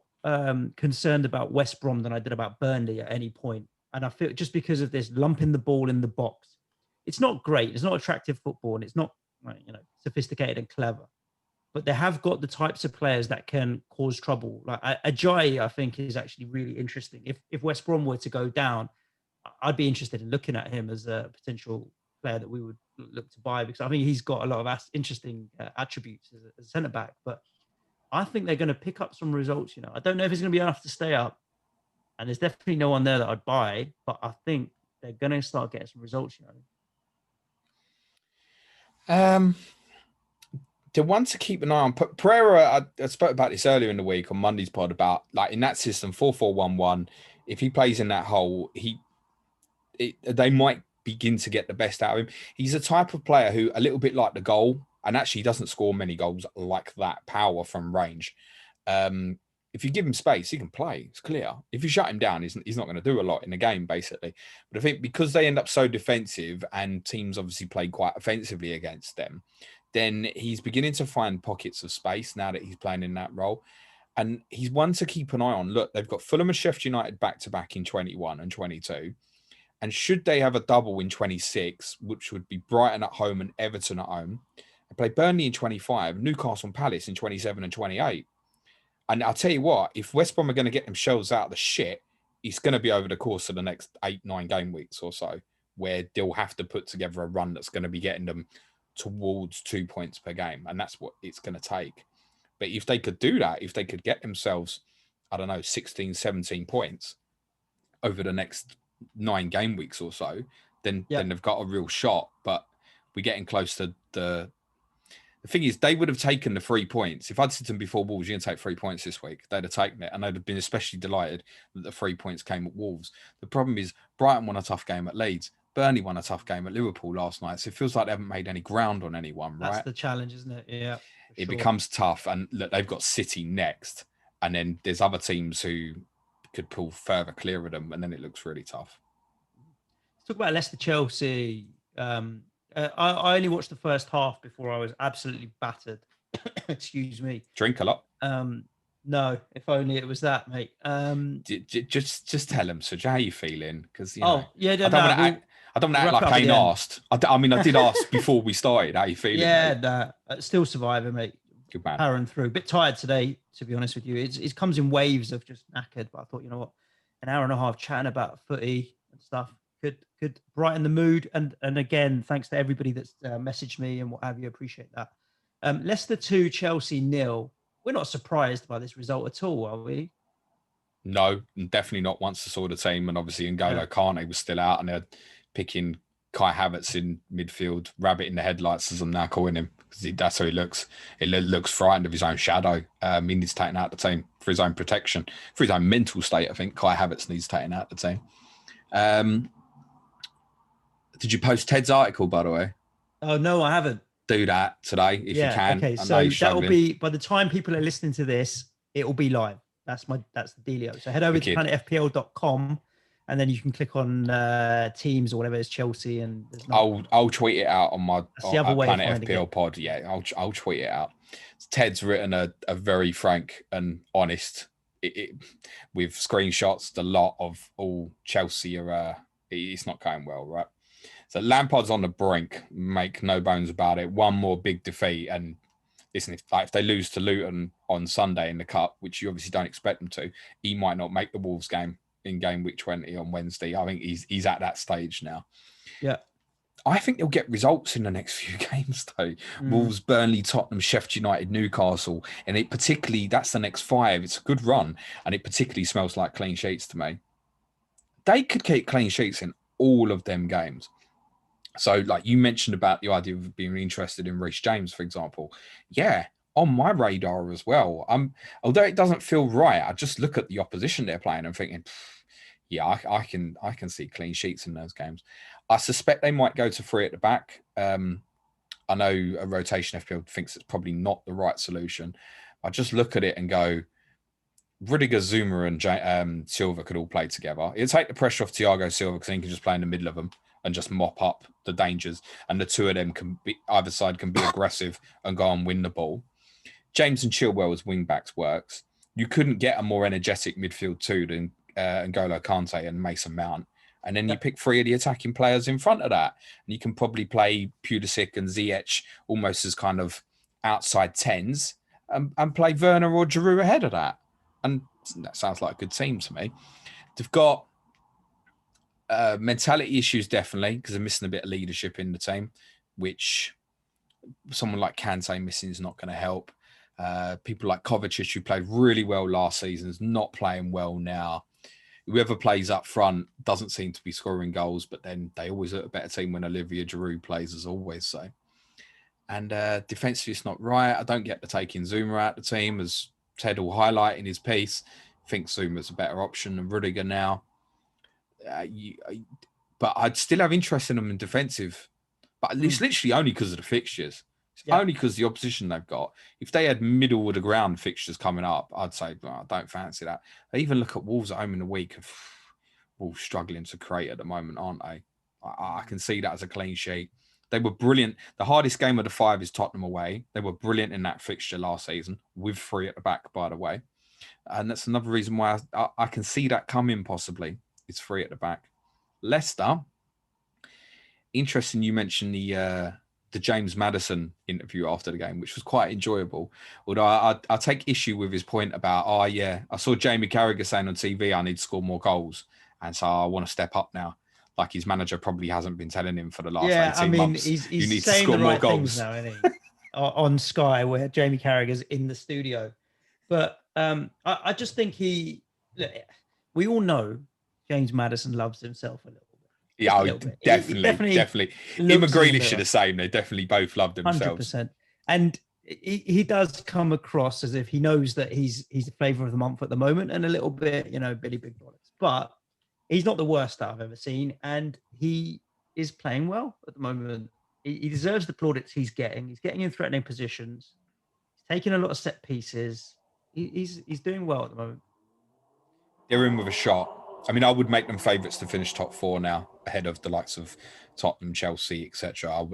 concerned about West Brom than I did about Burnley at any point. And I feel just because of this lumping the ball in the box, it's not great. It's not attractive football and it's not sophisticated and clever. But they have got the types of players that can cause trouble. Like Ajayi, I think, is actually really interesting. If West Brom were to go down, I'd be interested in looking at him as a potential player that we would look to buy, because I think he's got a lot of interesting attributes as a centre-back. But I think they're going to pick up some results. I don't know if it's going to be enough to stay up. And there's definitely no one there that I'd buy. But I think they're going to start getting some results, The one to keep an eye on, Pereira, I spoke about this earlier in the week on Monday's pod about, like, in that system, 4-4-1-1, if he plays in that hole, they might begin to get the best out of him. He's a type of player who, a little bit like the goal, and actually doesn't score many goals like that, power from range. If you give him space, he can play. It's clear. If you shut him down, he's not going to do a lot in the game, basically. But I think because they end up so defensive and teams obviously play quite offensively against them, then he's beginning to find pockets of space now that he's playing in that role. And he's one to keep an eye on. Look, they've got Fulham and Sheffield United back-to-back in 21 and 22. And should they have a double in 26, which would be Brighton at home and Everton at home, they play Burnley in 25, Newcastle and Palace in 27 and 28. And I'll tell you what, if West Brom are going to get themselves out of the shit, it's going to be over the course of the next 8-9 game weeks or so, where they'll have to put together a run that's going to be getting them towards 2 points per game. And that's what it's going to take. But if they could do that, if they could get themselves, 16, 17 points over the next 9 game weeks or so, then they've got a real shot. But we're getting close to the thing is, they would have taken the 3 points. If I'd said to them before, Wolves, you're going to take 3 points this week, they'd have taken it. And they'd have been especially delighted that the 3 points came at Wolves. The problem is Brighton won a tough game at Leeds. Burnley won a tough game at Liverpool last night. So it feels like they haven't made any ground on anyone, right? That's the challenge, isn't it? Yeah. It becomes tough. And look, they've got City next. And then there's other teams who could pull further clear of them. And then it looks really tough. Let's talk about Leicester-Chelsea. I only watched the first half before I was absolutely battered. Excuse me. Drink a lot? No, if only it was that, mate. Just tell them, Suj, how you feeling? Because I don't want to act like I ain't asked. I did ask before we started. How you feeling? Yeah, still surviving, mate. Good man. Powering through. A bit tired today, to be honest with you. It comes in waves of just knackered. But I thought, you know what, an hour and a half chatting about footy and stuff could brighten the mood. And again, thanks to everybody that's messaged me and what have you. Appreciate that. Leicester 2, Chelsea 0. We're not surprised by this result at all, are we? No, definitely not once I saw the team. And obviously N'Golo Kante was still out and they're picking Kai Havertz in midfield, rabbit in the headlights as I'm now calling him, because that's how he looks. He looks frightened of his own shadow. He needs taken out the team for his own protection, for his own mental state. I think Kai Havertz needs taken out the team. Did you post Ted's article, by the way? Oh, no, I haven't. Do that today if you can. Okay, so that will be, by the time people are listening to this, it will be live. That's the dealio. So head over to planetfpl.com and then you can click on teams or whatever it's Chelsea, and there's I'll tweet it out on my Planet FPL it. pod. Yeah, I'll tweet it out. Ted's written a very frank and honest with screenshots. A lot of all Chelsea are it's not going well, right? So Lampard's on the brink. Make no bones about it. One more big defeat, and listen, if they lose to Luton on Sunday in the cup, which you obviously don't expect them to, he might not make the Wolves game in game week 20 on Wednesday. I think he's at that stage now. Yeah. I think they'll get results in the next few games, though. Wolves, Burnley, Tottenham, Sheffield United, Newcastle. And it particularly, that's the next 5. It's a good run. And it particularly smells like clean sheets to me. They could keep clean sheets in all of them games. So, like you mentioned about the idea of being interested in Reece James, for example. Yeah, on my radar as well. Although it doesn't feel right, I just look at the opposition they're playing and thinking, yeah, I can see clean sheets in those games. I suspect they might go to 3 at the back. I know a rotation FPL thinks it's probably not the right solution. I just look at it and go, Rudiger, Zuma, and Silva could all play together. It'll take the pressure off Thiago Silva because he can just play in the middle of them and just mop up the dangers. And the two of them can be, either side can be aggressive and go and win the ball. James and Chilwell as wing backs works. You couldn't get a more energetic midfield two than N'Golo Kante and Mason Mount. And then you pick 3 of the attacking players in front of that. And you can probably play Pulisic and Ziyech almost as kind of outside 10s and play Werner or Giroud ahead of that. And that sounds like a good team to me. They've got mentality issues, definitely, because they're missing a bit of leadership in the team, which someone like Kante missing is not going to help. People like Kovacic, who played really well last season, is not playing well now. Whoever plays up front doesn't seem to be scoring goals, but then they always are a better team when Olivier Giroud plays, as always say. And defensively, it's not right. I don't get the taking Zuma out the team, as Ted will highlight in his piece. I think Zuma's a better option than Rudiger now. But I'd still have interest in them in defensive. But it's literally only because of the fixtures. It's only because the opposition they've got. If they had middle of the ground fixtures coming up, I'd say, I don't fancy that. I even look at Wolves at home in the week. Wolves struggling to create at the moment, aren't they? I can see that as a clean sheet. They were brilliant. The hardest game of the 5 is Tottenham away. They were brilliant in that fixture last season, with 3 at the back, by the way. And that's another reason why I can see that coming possibly. It's 3 at the back. Leicester, interesting you mentioned the James Maddison interview after the game, which was quite enjoyable. Although I take issue with his point about, I saw Jamie Carragher saying on TV, I need to score more goals. And so I want to step up now. Like his manager probably hasn't been telling him for the last 18 months. He's you need saying to score the more right goals things now, isn't he? On Sky, where Jamie Carragher's in the studio. But I just think we all know James Maddison loves himself a little bit. Yeah, definitely. Him and Grealish are the same. They definitely both love themselves. 100%. And he does come across as if he knows that he's the flavour of the month at the moment, and a little bit, Billy Big Bollocks. But he's not the worst that I've ever seen, and he is playing well at the moment. He deserves the plaudits he's getting. He's getting in threatening positions. He's taking a lot of set pieces. He's doing well at the moment. They're in with a shot. I mean, I would make them favourites to finish top 4 now, ahead of the likes of Tottenham, Chelsea, etc.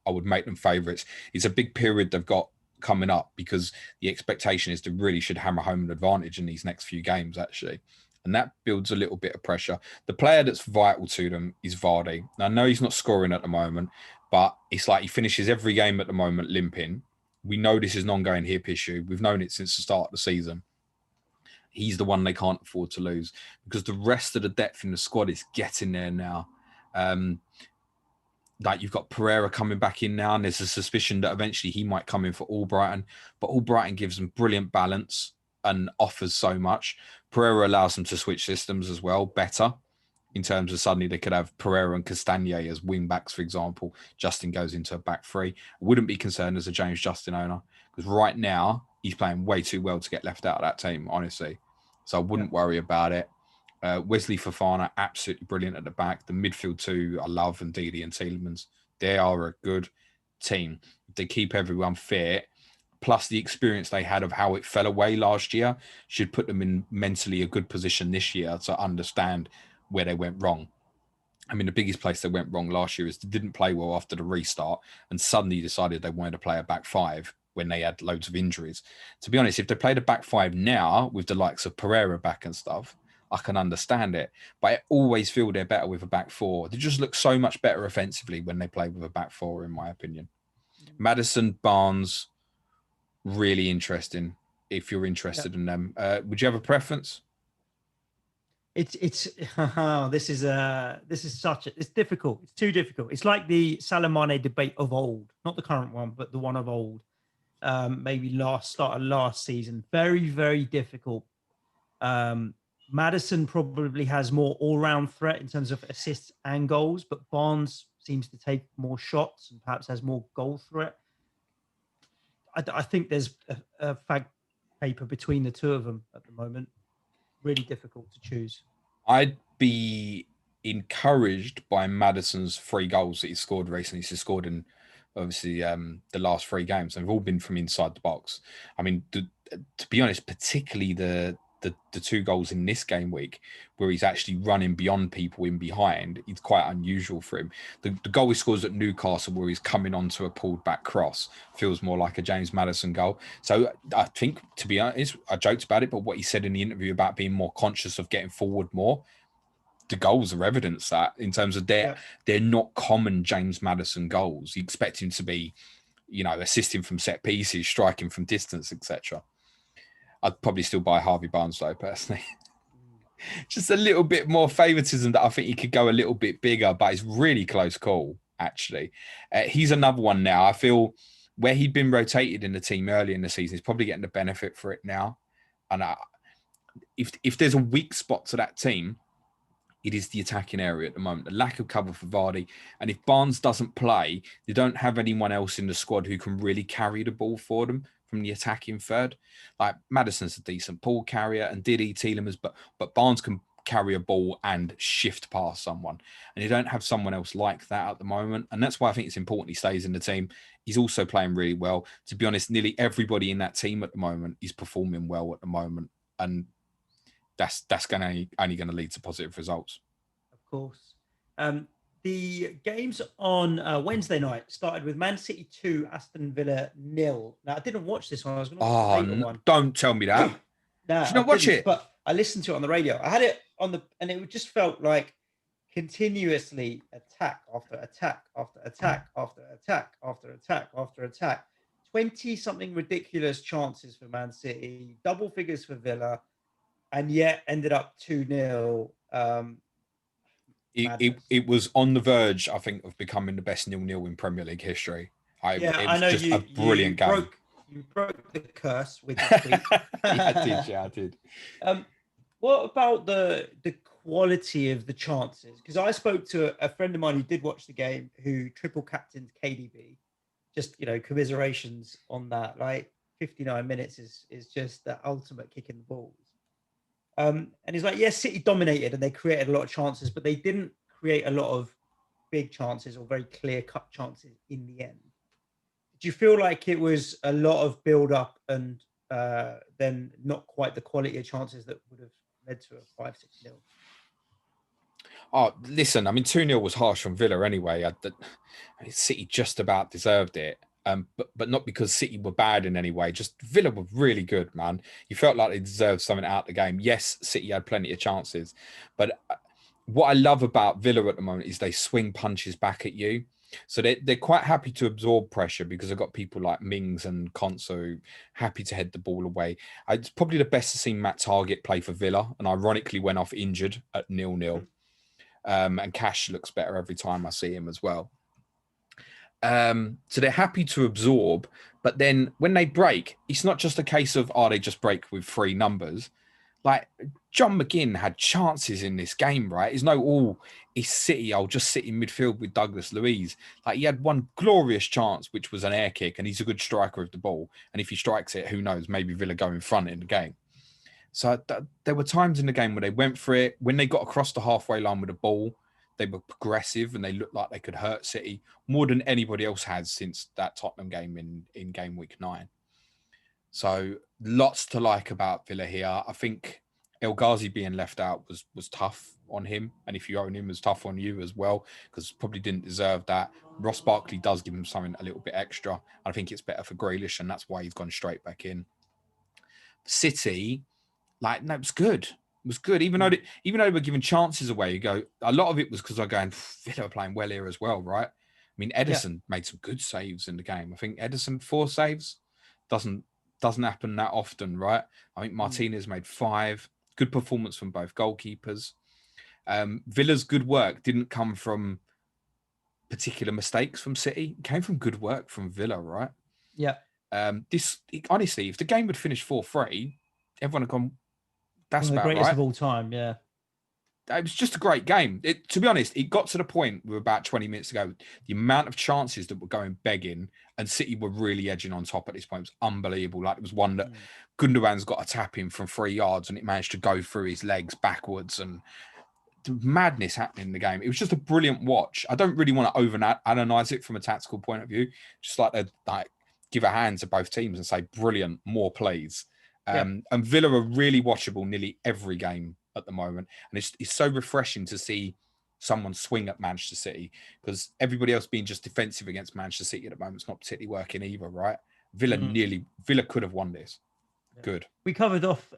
I would make them favourites. It's a big period they've got coming up because the expectation is they really should hammer home an advantage in these next few games, actually. And that builds a little bit of pressure. The player that's vital to them is Vardy. Now, I know he's not scoring at the moment, but it's like he finishes every game at the moment limping. We know this is an ongoing hip issue. We've known it since the start of the season. He's the one they can't afford to lose because the rest of the depth in the squad is getting there now. Like you've got Pereira coming back in now, and there's a suspicion that eventually he might come in for Albrighton. But Albrighton gives them brilliant balance and offers so much. Pereira allows them to switch systems as well, better, in terms of suddenly they could have Pereira and Castagne as wing backs, for example. Justin goes into a back 3. I wouldn't be concerned as a James Justin owner because right now he's playing way too well to get left out of that team, honestly. So I wouldn't worry about it. Wesley Fofana, absolutely brilliant at the back. The midfield 2, I love, and Didi and Tielemans. They are a good team. They keep everyone fit. Plus the experience they had of how it fell away last year should put them in mentally a good position this year to understand where they went wrong. I mean, the biggest place they went wrong last year is they didn't play well after the restart and suddenly decided they wanted to play a back five when they had loads of injuries. To be honest, if they played a back five now with the likes of Pereira back and stuff, I can understand it. But I always feel they're better with a back four. They just look so much better offensively when they play with a back four, in my opinion. Maddison, Barnes, really interesting if you're interested in them. Would you have a preference? It's this is difficult. It's too difficult. It's like the Salah Mane debate of old, not the current one, but the one of old. Maybe start of last season. Very, very difficult. Maddison probably has more all-round threat in terms of assists and goals, but Barnes seems to take more shots and perhaps has more goal threat. I think there's a fag paper between the two of them at the moment. Really difficult to choose. I'd be encouraged by Maddison's 3 goals that he scored recently. He's scored in, obviously, the last 3 games. They've all been from inside the box. I mean, to be honest, particularly the 2 goals in this game week where he's actually running beyond people in behind, it's quite unusual for him. The goal he scores at Newcastle where he's coming onto a pulled back cross feels more like a James Maddison goal. So I think, to be honest, I joked about it, but what he said in the interview about being more conscious of getting forward more, the goals are evidence that in terms of they're not common James Maddison goals. You expect him to be, assisting from set pieces, striking from distance, etc. I'd probably still buy Harvey Barnes though, personally. Just a little bit more favoritism that I think he could go a little bit bigger, but it's really close call, actually. He's another one now. I feel where he'd been rotated in the team early in the season, he's probably getting the benefit for it now. And if there's a weak spot to that team, it is the attacking area at the moment. The lack of cover for Vardy. And if Barnes doesn't play, they don't have anyone else in the squad who can really carry the ball for them from the attacking third. Like Maddison's a decent ball carrier and Diddy, Tielemans, but Barnes can carry a ball and shift past someone. And you don't have someone else like that at the moment. And that's why I think it's important he stays in the team. He's also playing really well. To be honest, nearly everybody in that team at the moment is performing well at the moment. And that's only going to lead to positive results. Of course. The games on Wednesday night started with Man City 2, Aston Villa 0. Now, I didn't watch this one. I was going to watch the one. Don't tell me that. No, Did you not watch it? But I listened to it on the radio. I had it on and it just felt like continuously attack after attack after attack after attack after attack after attack. 20-something ridiculous chances for Man City, double figures for Villa, and yet ended up 2-0. It was on the verge, I think, of becoming the best 0-0 in Premier League history. I know just a brilliant game. You broke the curse with your tweet. I did. What about the quality of the chances? Because I spoke to a friend of mine who did watch the game, who triple captained KDB. Just, commiserations on that. Like 59 minutes is just the ultimate kick in the balls. And he's like, yes, City dominated and they created a lot of chances, but they didn't create a lot of big chances or very clear-cut chances in the end. Did you feel like it was a lot of build-up and then not quite the quality of chances that would have led to a 5-6-0? Oh, listen, I mean, 2-0 was harsh from Villa anyway. City just about deserved it. But not because City were bad in any way. Just Villa were really good, man. You felt like they deserved something out of the game. Yes, City had plenty of chances. But what I love about Villa at the moment is they swing punches back at you. So they're quite happy to absorb pressure because they've got people like Mings and Konsa happy to head the ball away. It's probably the best to see Matt Targett play for Villa, and ironically went off injured at 0-0. And Cash looks better every time I see him as well. So they're happy to absorb, but then when they break, it's not just a case of, they just break with 3 numbers. Like, John McGinn had chances in this game, right? It's it's City, I'll just sit in midfield with Douglas Luiz. Like, he had one glorious chance, which was an air kick, and he's a good striker of the ball. And if he strikes it, who knows, maybe Villa go in front in the game. So there were times in the game where they went for it. When they got across the halfway line with the ball, they were progressive and they looked like they could hurt City more than anybody else has since that Tottenham game in game week 9. So lots to like about Villa here. I think El Ghazi being left out was tough on him. And if you own him, it was tough on you as well, because probably didn't deserve that. Ross Barkley does give him something a little bit extra. I think it's better for Grealish, and that's why he's gone straight back in. City, no, it was good. It was good. Even though they were giving chances away, you go, a lot of it was because I'm going, Villa are playing well here as well, right? I mean, Edison made some good saves in the game. I think Edison 4 saves doesn't happen that often, right? I think Martinez made 5. Good performance from both goalkeepers. Villa's good work didn't come from particular mistakes from City. It came from good work from Villa, right? Yeah. Honestly, if the game would finish 4-3, everyone had gone, that's about right. The greatest of all time, yeah. It was just a great game. To be honest, it got to the point with about 20 minutes ago, the amount of chances that were going begging, and City were really edging on top at this point. It was unbelievable. Like, it was one that Gundogan's got a tap in from 3 yards and it managed to go through his legs backwards, and madness happening in the game. It was just a brilliant watch. I don't really want to over-analyze it from a tactical point of view. Just give a hand to both teams and say, brilliant, more please. And Villa are really watchable nearly every game at the moment. And it's so refreshing to see someone swing at Manchester City, because everybody else being just defensive against Manchester City at the moment is not particularly working either, right? Villa could have won this. Good. We covered off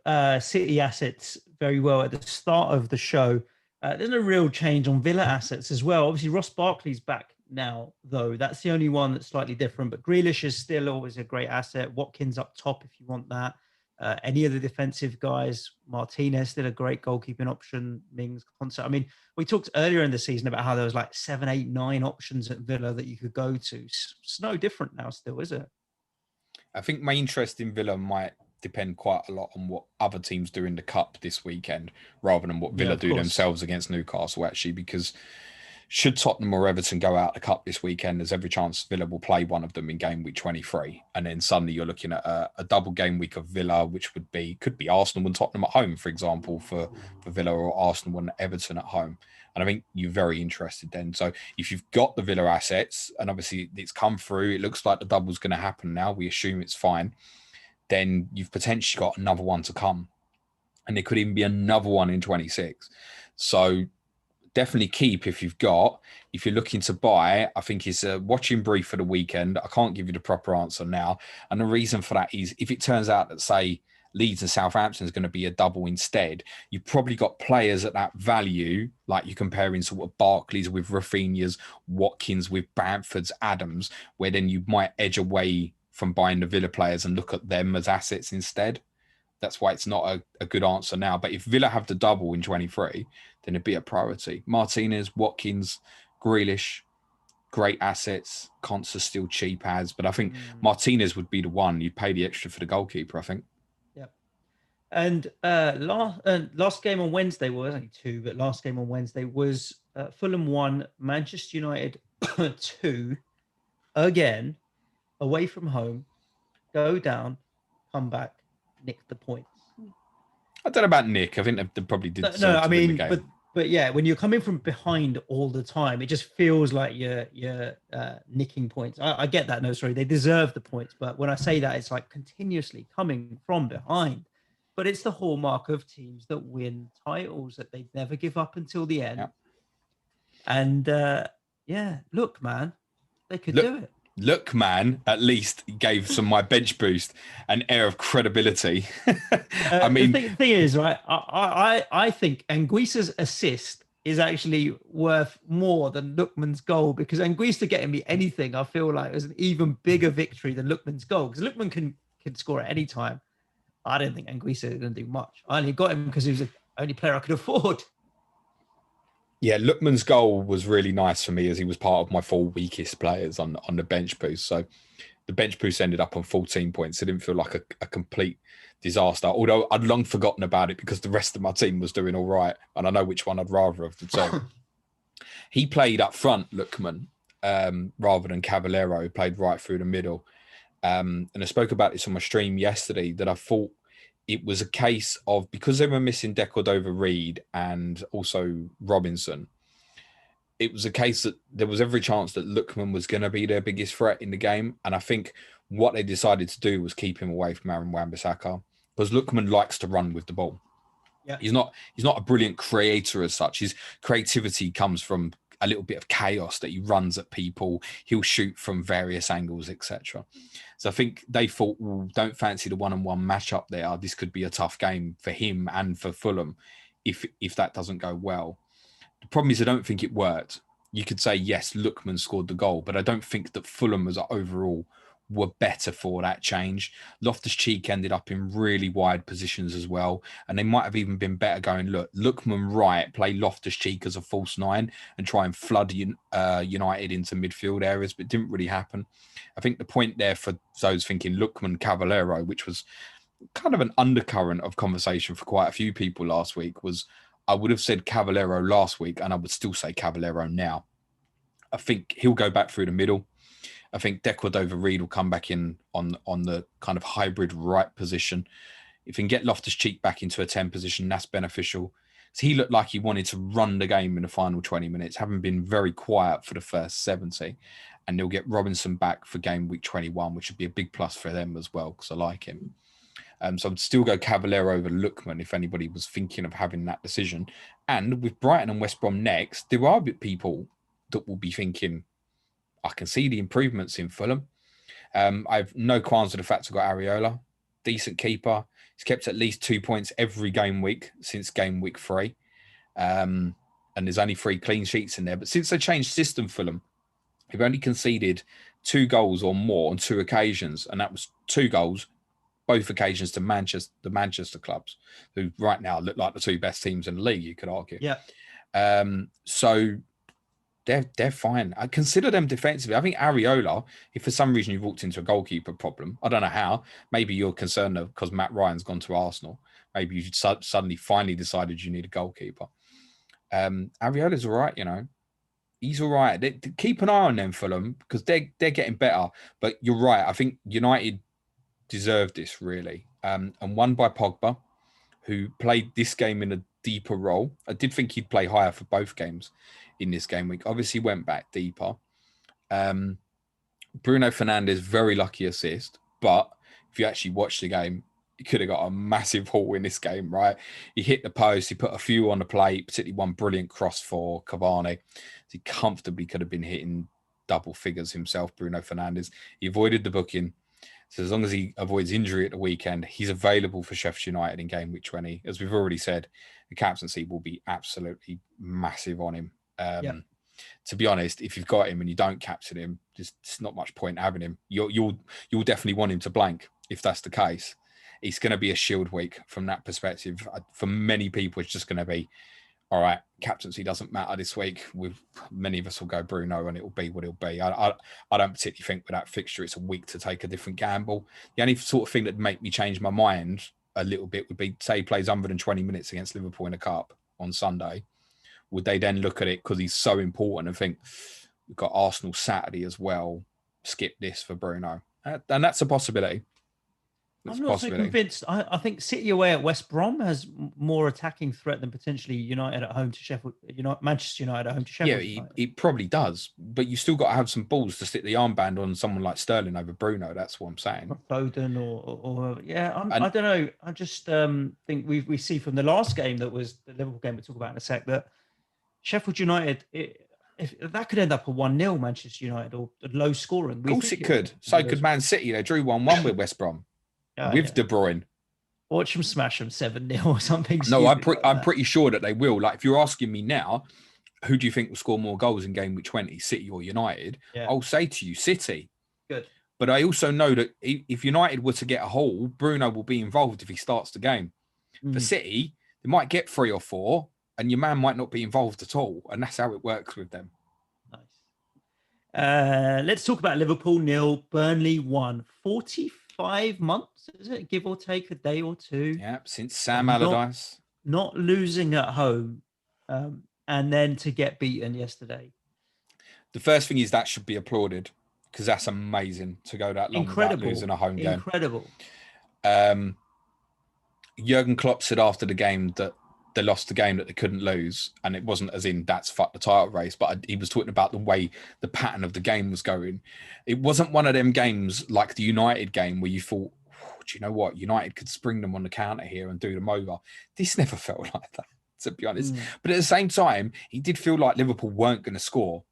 City assets very well at the start of the show. There's no real change on Villa assets as well. Obviously, Ross Barkley's back now, though. That's the only one that's slightly different. But Grealish is still always a great asset. Watkins up top if you want that. Any of the defensive guys, Martinez still a great goalkeeping option. Mings, Concert. I mean, we talked earlier in the season about how there was 7, 8, 9 options at Villa that you could go to. It's no different now still, is it? I think my interest in Villa might depend quite a lot on what other teams do in the cup this weekend, rather than what Villa do themselves against Newcastle, actually, because should Tottenham or Everton go out the cup this weekend, there's every chance Villa will play one of them in game week 23. And then suddenly you're looking at a double game week of Villa, which could be Arsenal and Tottenham at home, for example, for Villa, or Arsenal and Everton at home. And I think you're very interested then. So if you've got the Villa assets, and obviously it's come through, it looks like the double's going to happen now, we assume it's fine, then you've potentially got another one to come. And there could even be another one in 26. So definitely keep if you're looking to buy. I think it's a watching brief for the weekend. I can't give you the proper answer now. And the reason for that is if it turns out that, say, Leeds and Southampton is going to be a double instead, you've probably got players at that value, like you're comparing sort of Barclays with Rafinha's, Watkins with Bamford's, Adams, where then you might edge away from buying the Villa players and look at them as assets instead. That's why it's not a good answer now. But if Villa have the double in 23, then it'd be a priority. Martinez, Watkins, Grealish, great assets. Const's still cheap as, but I think Martinez would be the one. You'd pay the extra for the goalkeeper, I think. Yeah. And last game on Wednesday, well, only 2, but last game on Wednesday was Fulham 1, Manchester United 2, again, away from home, go down, come back, nick the points. I don't know about Nick. I think they probably did. No, I mean, but yeah, when you're coming from behind all the time, it just feels like you're nicking points. I get that. No, sorry, they deserve the points. But when I say that, it's like continuously coming from behind. But it's the hallmark of teams that win titles, that they never give up until the end. Yeah. And look, man, they could do it. Look, man, at least gave my bench boost an air of credibility. I mean, the thing is, right? I think Anguissa's assist is actually worth more than Lookman's goal, because Anguissa getting me anything, I feel like, is an even bigger victory than Lookman's goal, because Lookman can score at any time. I don't think Anguissa is going to do much. I only got him because he was the only player I could afford. Yeah, Lookman's goal was really nice for me, as he was part of my 4 weakest players on the bench boost. So the bench boost ended up on 14 points. It didn't feel like a complete disaster, although I'd long forgotten about it because the rest of my team was doing all right. And I know which one I'd rather of the two. He played up front, Lookman, rather than Caballero, who played right through the middle. And I spoke about this on my stream yesterday, that I thought it was a case of, because they were missing Decordova-Reid and also Robinson, it was a case that there was every chance that Lookman was going to be their biggest threat in the game. And I think what they decided to do was keep him away from Aaron Wan-Bissaka, because Lookman likes to run with the ball. Yeah. He's not a brilliant creator as such. His creativity comes from a little bit of chaos that he runs at people. He'll shoot from various angles, etc. So I think they thought, don't fancy the one-on-one matchup there. This could be a tough game for him and for Fulham if that doesn't go well. The problem is I don't think it worked. You could say, yes, Lookman scored the goal, but I don't think that Fulham as overall were better for that change. Loftus-Cheek ended up in really wide positions as well, and they might have even been better going, look, Lookman right, play Loftus-Cheek as a false nine and try and flood United into midfield areas, but it didn't really happen. I think the point there for those thinking Lookman Cavallero, which was kind of an undercurrent of conversation for quite a few people last week, was I would have said Cavallero last week, and I would still say Cavallero now. I think he'll go back through the middle. I think Decordova-Reid will come back in on the kind of hybrid right position. If he can get Loftus-Cheek back into a 10 position, that's beneficial. So he looked like he wanted to run the game in the final 20 minutes, having been very quiet for the first 70. And they'll get Robinson back for game week 21, which would be a big plus for them as well, because I like him. So I'd still go Cavallero over Lookman if anybody was thinking of having that decision. And with Brighton and West Brom next, there are people that will be thinking, I can see the improvements in Fulham. I've no qualms with the fact I've got Areola, decent keeper. He's kept at least 2 points every game week since game week 3. And there's only 3 clean sheets in there. But since they changed system, Fulham, they've only conceded 2 goals or more on 2 occasions. And that was 2 goals, both occasions to the Manchester clubs, who right now look like the 2 best teams in the league, you could argue. Yeah. So they're fine. I consider them defensively. I think Areola, if for some reason you've walked into a goalkeeper problem, I don't know how. Maybe you're concerned because Matt Ryan's gone to Arsenal. Maybe you suddenly finally decided you need a goalkeeper. Areola's all right, He's all right. Keep an eye on them, Fulham, because they're getting better. But you're right. I think United deserved this, really. And won by Pogba, who played this game in a deeper role. I did think he'd play higher for both games in this game week. Obviously went back deeper. Bruno Fernandes, very lucky assist. But if you actually watch the game, he could have got a massive haul in this game, right? He hit the post. He put a few on the plate, particularly one brilliant cross for Cavani. He comfortably could have been hitting double figures himself, Bruno Fernandes. He avoided the booking. So as long as he avoids injury at the weekend, he's available for Sheffield United in game week 20. As we've already said, the captaincy will be absolutely massive on him. To be honest, if you've got him and you don't captain him, there's not much point having him. You'll definitely want him to blank if that's the case. It's going to be a shield week from that perspective. For many people, it's just going to be, all right, captaincy doesn't matter this week. Many of us will go Bruno and it'll be what it'll be. I don't particularly think with that fixture, it's a week to take a different gamble. The only sort of thing that make me change my mind a little bit would be, say he plays 120 minutes against Liverpool in a cup on Sunday. Would they then look at it because he's so important and think, we've got Arsenal Saturday as well, skip this for Bruno? And that's a possibility. I'm not so convinced. I think City away at West Brom has more attacking threat than potentially United at home to Sheffield. Manchester United at home to Sheffield. Yeah, it probably does. But you still got to have some balls to stick the armband on someone like Sterling over Bruno. That's what I'm saying. Foden or I don't know. I just think we see from the last game that was the Liverpool game we'll talk about in a sec that Sheffield United, if that could end up a 1-0 Manchester United or low scoring. Of course it could. So could Man City. They drew 1-1 with West Brom. With De Bruyne. Watch them smash them 7-0 or something. No, I'm pretty sure that they will. Like, if you're asking me now, who do you think will score more goals in game week 20, City or United? Yeah. I'll say to you, City. Good. But I also know that if United were to get a haul, Bruno will be involved if he starts the game. For City, they might get 3 or 4, and your man might not be involved at all. And that's how it works with them. Nice. Let's talk about Liverpool 0, Burnley 1. 45 months, is it? Give or take a day or two. Yeah, since Sam Allardyce. Not losing at home, and then to get beaten yesterday. The first thing is that should be applauded, because that's amazing to go that long without losing a home game. Incredible. Jurgen Klopp said after the game that they lost the game that they couldn't lose, and it wasn't as in that's fucked the title race, but he was talking about the way the pattern of the game was going. It wasn't one of them games like the United game where you thought, do you know what? United could spring them on the counter here and do them over. This never felt like that, to be honest. But at the same time, he did feel like Liverpool weren't going to score.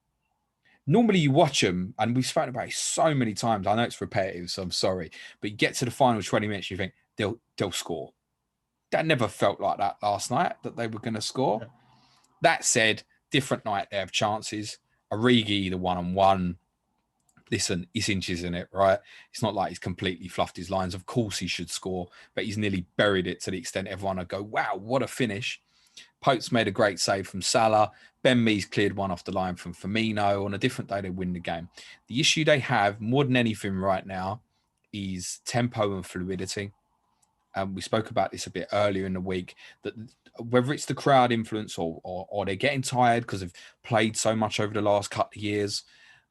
Normally you watch them, and we've spoken about it so many times. I know it's repetitive, so I'm sorry. But you get to the final 20 minutes, you think they'll score. That never felt like that last night, that they were going to score. Yeah. That said, different night, they have chances. Origi, the one-on-one. Listen, he's inches in it, right? It's not like he's completely fluffed his lines. Of course he should score, but he's nearly buried it to the extent everyone would go, wow, what a finish. Pope's made a great save from Salah. Ben Mee's cleared one off the line from Firmino. On a different day, they win the game. The issue they have, more than anything right now, is tempo and fluidity. We spoke about this a bit earlier in the week, that whether it's the crowd influence or they're getting tired because they've played so much over the last couple of years,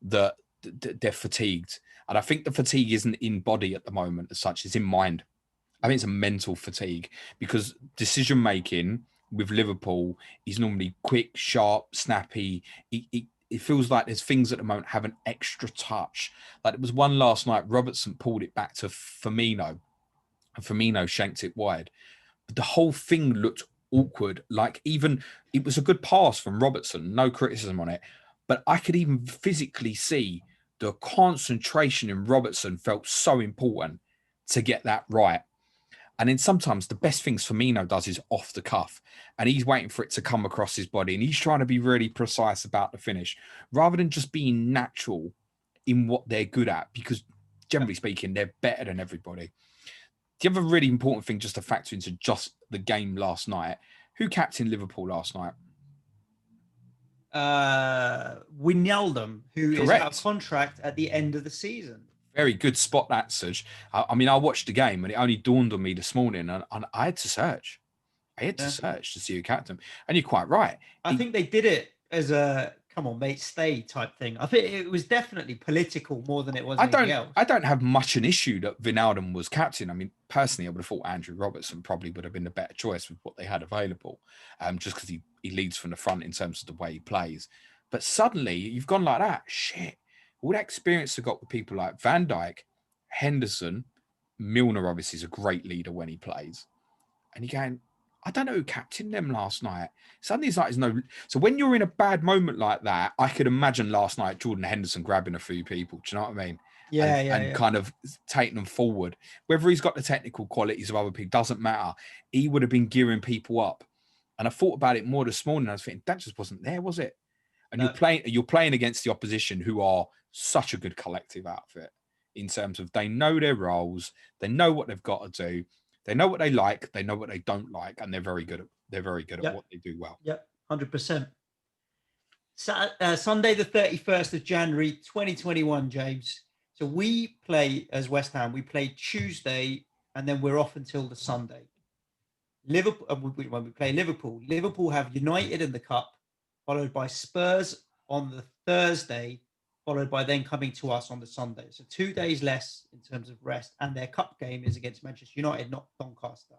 that they're fatigued. And I think the fatigue isn't in body at the moment as such, it's in mind. I think it's a mental fatigue, because decision-making with Liverpool is normally quick, sharp, snappy. It feels like there's things at the moment have an extra touch. Like there was one last night, Robertson pulled it back to Firmino, and Firmino shanked it wide. But the whole thing looked awkward. Like even, it was a good pass from Robertson, no criticism on it. But I could even physically see the concentration in Robertson felt so important to get that right. And then sometimes the best things Firmino does is off the cuff, and he's waiting for it to come across his body, and he's trying to be really precise about the finish rather than just being natural in what they're good at, because generally speaking, they're better than everybody. The other really important thing just to factor into just the game last night, who captained Liverpool last night? Wijnaldum, who is out of contract at the end of the season. Very good spot, that, Suj. I mean, I watched the game and it only dawned on me this morning, and I had to search. I had to search to see who captain. And you're quite right. I think they did it as a, come on, mate, stay type thing. I think it was definitely political more than it was anything else. I don't have much an issue that Wijnaldum was captain. I mean, personally, I would have thought Andrew Robertson probably would have been the better choice with what they had available, just because he leads from the front in terms of the way he plays. But suddenly, you've gone like that. Shit. All that experience they've got with people like Van Dijk, Henderson, Milner obviously is a great leader when he plays. And you're going, I don't know who captained them last night. Suddenly it's like there's no... So when you're in a bad moment like that, I could imagine last night Jordan Henderson grabbing a few people. Do you know what I mean? And kind of taking them forward. Whether he's got the technical qualities of other people, doesn't matter. He would have been gearing people up. And I thought about it more this morning. I was thinking, that just wasn't there, was it? And you're playing against the opposition, who are such a good collective outfit in terms of they know their roles, they know what they've got to do, they know what they like, they know what they don't like, and they're very good at what they do well. Yep, 100%. Sunday the 31st of January 2021, James. So we play as West Ham. We play Tuesday, and then we're off until the Sunday. Liverpool, when we play Liverpool have United in the Cup, followed by Spurs on the Thursday, followed by then coming to us on the Sunday. So 2 days less in terms of rest, and their cup game is against Manchester United, not Doncaster.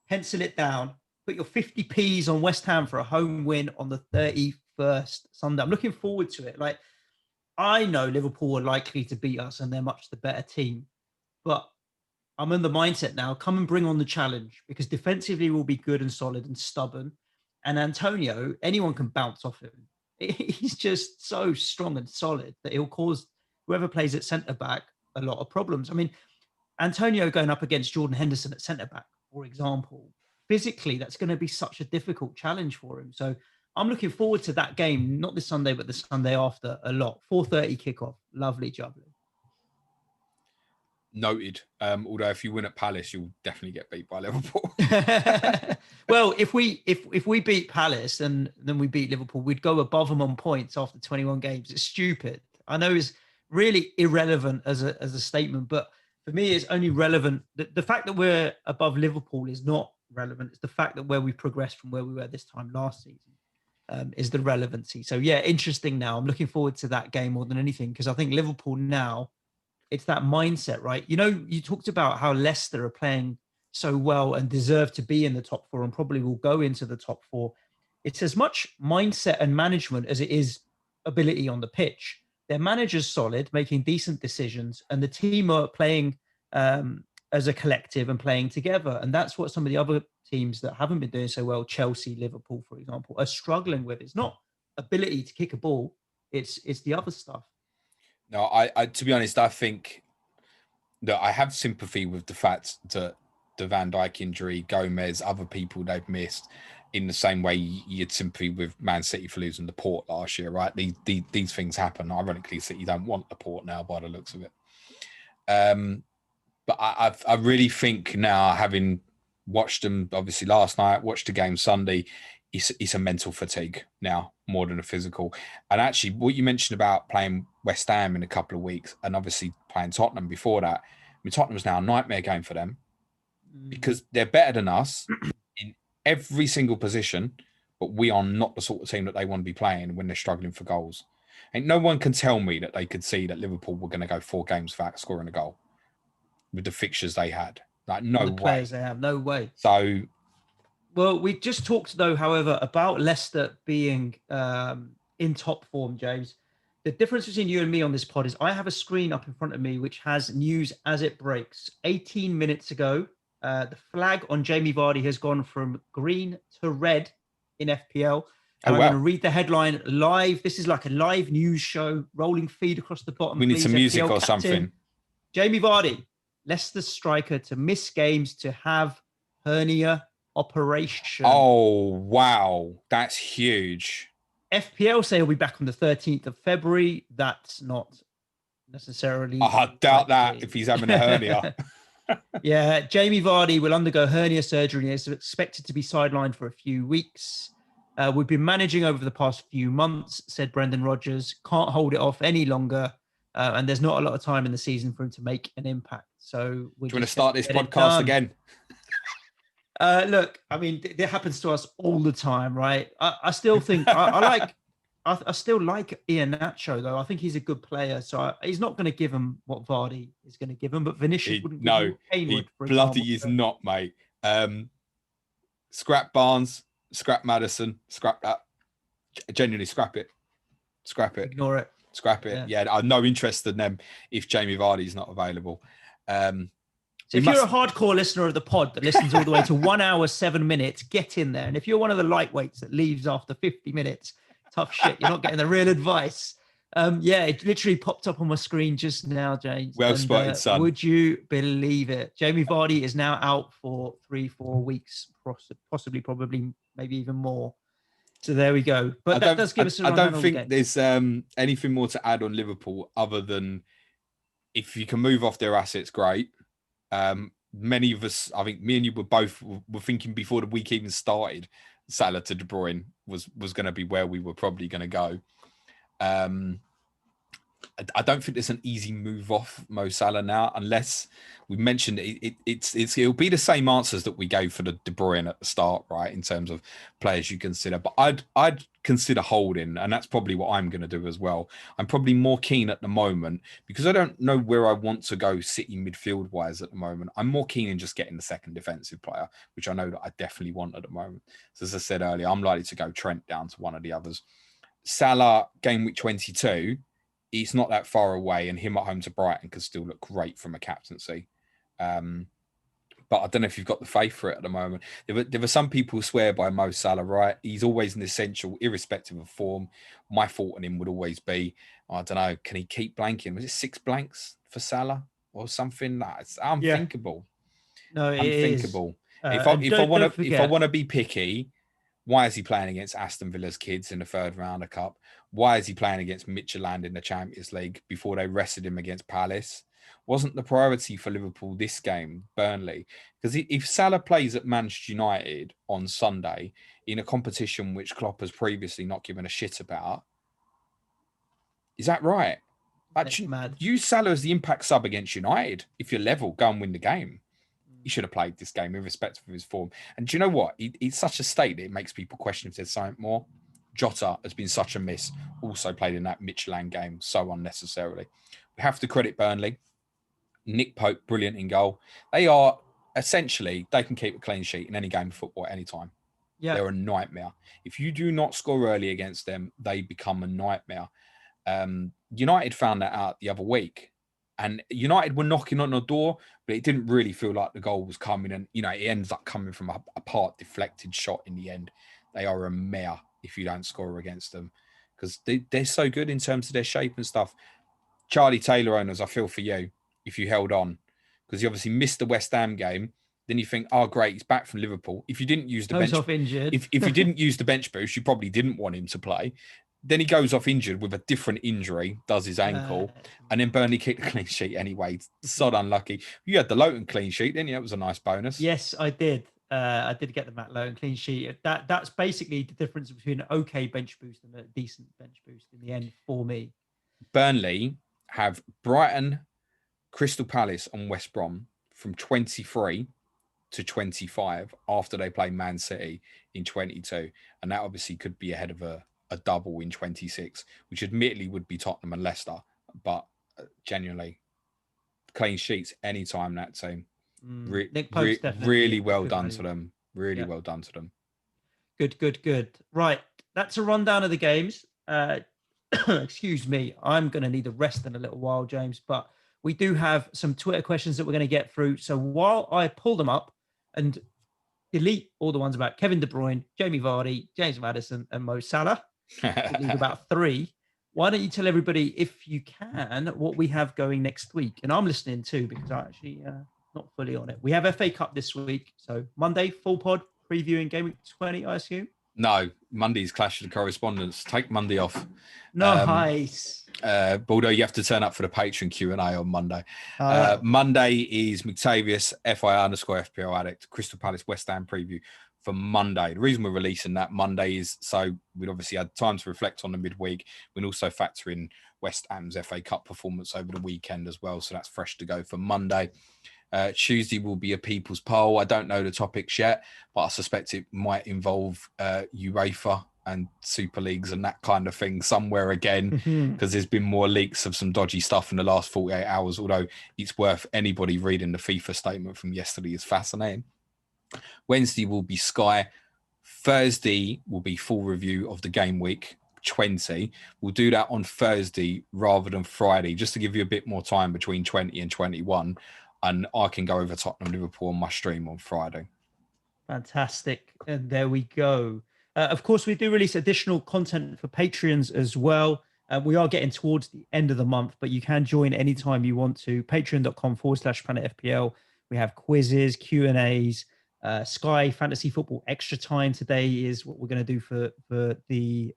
Pencil it down. Put your 50p's on West Ham for a home win on the 31st Sunday. I'm looking forward to it. Like, I know Liverpool are likely to beat us and they're much the better team, but I'm in the mindset now, come and bring on the challenge, because defensively we'll be good and solid and stubborn. And Antonio, anyone can bounce off him. He's just so strong and solid that he'll cause whoever plays at centre-back a lot of problems. I mean, Antonio going up against Jordan Henderson at centre-back, for example, physically, that's going to be such a difficult challenge for him. So I'm looking forward to that game, not this Sunday, but the Sunday after a lot. 4:30 kickoff. Lovely jubbly. Noted. Although if you win at Palace, you'll definitely get beat by Liverpool. Well, if we beat Palace and then we beat Liverpool, we'd go above them on points after 21 games. It's stupid. I know it's really irrelevant as a statement, but for me, it's only relevant. The fact that we're above Liverpool is not relevant. It's the fact that where we progressed from where we were this time last season is the relevancy. So yeah, interesting. Now I'm looking forward to that game more than anything, because I think Liverpool now, it's that mindset, right? You know, you talked about how Leicester are playing so well and deserve to be in the top four and probably will go into the top four. It's as much mindset and management as it is ability on the pitch. Their manager's solid, making decent decisions, and the team are playing as a collective and playing together. And that's what some of the other teams that haven't been doing so well, Chelsea, Liverpool, for example, are struggling with. It's not ability to kick a ball. It's the other stuff. No, I to be honest, I think that I have sympathy with the fact that the Van Dijk injury, Gomez, other people they've missed, in the same way you had sympathy with Man City for losing the Port last year, right? These things happen. Ironically, City don't want the Port now by the looks of it. But I really think now, having watched them obviously last night, watched the game Sunday, it's a mental fatigue now more than a physical. And actually, what you mentioned about playing West Ham in a couple of weeks and obviously playing Tottenham before that, I mean, Tottenham's now a nightmare game for them because they're better than us in every single position, but we are not the sort of team that they want to be playing when they're struggling for goals. And no one can tell me that they could see that Liverpool were going to go 4 games without scoring a goal with the fixtures they had. Like, no way. Players they have, no way. So, well, we just talked though, however, about Leicester being in top form, James. The difference between you and me on this pod is I have a screen up in front of me which has news as it breaks. 18 minutes ago, the flag on Jamie Vardy has gone from green to red in FPL. And I'm going to read the headline live. This is like a live news show, rolling feed across the bottom. We need some music or something. Jamie Vardy, Leicester striker to miss games to have hernia operation. Oh, wow. That's huge. FPL say he'll be back on the 13th of February. That's not necessarily... I doubt that if he's having a hernia. Yeah, Jamie Vardy will undergo hernia surgery and is expected to be sidelined for a few weeks. We've been managing over the past few months, said Brendan Rodgers. Can't hold it off any longer. And there's not a lot of time in the season for him to make an impact. So do you want to start this podcast again? Look, I mean, it happens to us all the time, right? I still think I still like Iheanacho, though. I think he's a good player. So he's not going to give him what Vardy is going to give him, but Vinicius wouldn't give him what Kane would, for bloody example. is not, mate. Scrap Barnes, scrap Maddison, scrap that. Genuinely scrap it. Scrap it. Ignore it. Scrap it. Yeah, I'm no interest in them if Jamie Vardy's not available. So if you're a hardcore listener of the pod that listens all the way to 1 hour, 7 minutes, get in there. And if you're one of the lightweights that leaves after 50 minutes, tough shit. You're not getting the real advice. Yeah, it literally popped up on my screen just now, James. Well spotted, son. Would you believe it? Jamie Vardy is now out for 3-4 weeks, possibly, probably, maybe even more. So there we go. But that does give us a I don't think there's anything more to add on Liverpool other than if you can move off their assets, great. Many of us, I think me and you were thinking before the week even started, Salah to De Bruyne was going to be where we were probably going to go. I don't think there's an easy move off Mo Salah now, unless we mentioned it'll be the same answers that we gave for the De Bruyne at the start, right? In terms of players you consider, but I'd consider holding, and that's probably what I'm going to do as well. I'm probably more keen at the moment because I don't know where I want to go City midfield wise at the moment. I'm more keen in just getting the second defensive player, which I know that I definitely want at the moment. So as I said earlier, I'm likely to go Trent down to one of the others. Salah, game week 22. He's not that far away, and him at home to Brighton could still look great from a captaincy. But I don't know if you've got the faith for it at the moment. There were some people who swear by Mo Salah, right? He's always an essential, irrespective of form. My thought on him would always be, I don't know, can he keep blanking? Was it 6 blanks for Salah or something? It's unthinkable. Yeah. No, it unthinkable. Is. If I want to be picky, why is he playing against Aston Villa's kids in the 3rd round of Cup? Why is he playing against Midtjylland in the Champions League before they rested him against Palace? Wasn't the priority for Liverpool this game, Burnley? Because if Salah plays at Manchester United on Sunday in a competition which Klopp has previously not given a shit about, is that right? Use Salah as the impact sub against United. If you're level, go and win the game. He should have played this game irrespective of his form. And do you know what? It's such a state that it makes people question if there's something more. Jota has been such a miss. Also played in that Midtjylland game so unnecessarily. We have to credit Burnley. Nick Pope, brilliant in goal. They are essentially, they can keep a clean sheet in any game of football at any time. Yeah. They're a nightmare. If you do not score early against them, they become a nightmare. United found that out the other week. And United were knocking on the door, but it didn't really feel like the goal was coming. And, it ends up coming from a part deflected shot in the end. They are a mare if you don't score against them, because they're so good in terms of their shape and stuff. Charlie Taylor owners, I feel for you if you held on, because you obviously missed the West Ham game. Then you think, oh, great, he's back from Liverpool. If you didn't use the bench, off injured. if you didn't use the bench boost, you probably didn't want him to play. Then he goes off injured with a different injury, does his ankle, and then Burnley kicked the clean sheet anyway. Sod unlucky. You had the Lowton clean sheet, didn't you? That was a nice bonus. Yes, I did. I did get the Matt Lowton clean sheet. That's basically the difference between an okay bench boost and a decent bench boost in the end for me. Burnley have Brighton, Crystal Palace, and West Brom from 23 to 25 after they play Man City in 22, and that obviously could be ahead of a double in 26, which admittedly would be Tottenham and Leicester, but genuinely clean sheets anytime that team. Really well done to them. Really well done to them. Good. Right, that's a rundown of the games. Excuse me, I'm going to need a rest in a little while, James, but we do have some Twitter questions that we're going to get through. So while I pull them up and delete all the ones about Kevin De Bruyne, Jamie Vardy, James Maddison, and Mo Salah, we'll leave about 3. Why don't you tell everybody, if you can, what we have going next week? And I'm listening too, because I actually not fully on it. We have FA Cup this week. So Monday, full pod, previewing game week 20, I assume. No, Monday's Clash of the Correspondents. Take Monday off. Nice. Baldo, you have to turn up for the Patreon Q&A on Monday. Monday is McTavius, FI_FPL Addict, Crystal Palace West Ham preview for Monday. The reason we're releasing that Monday is so we'd obviously had time to reflect on the midweek. We'd also factor in West Ham's FA Cup performance over the weekend as well. So that's fresh to go for Monday. Tuesday will be a people's poll. I don't know the topics yet, but I suspect it might involve UEFA and Super Leagues and that kind of thing somewhere again, because there's been more leaks of some dodgy stuff in the last 48 hours, although it's worth anybody reading the FIFA statement from yesterday. Is fascinating. Wednesday will be Sky. Thursday will be full review of the game week 20. We'll do that on Thursday rather than Friday, just to give you a bit more time between 20 and 21. And I can go over Tottenham Liverpool on my stream on Friday. Fantastic. And there we go. Of course, we do release additional content for Patreons as well. We are getting towards the end of the month, but you can join anytime you want to. Patreon.com/Planet FPL. We have quizzes, Q&As, Sky Fantasy Football Extra Time today is what we're going to do for the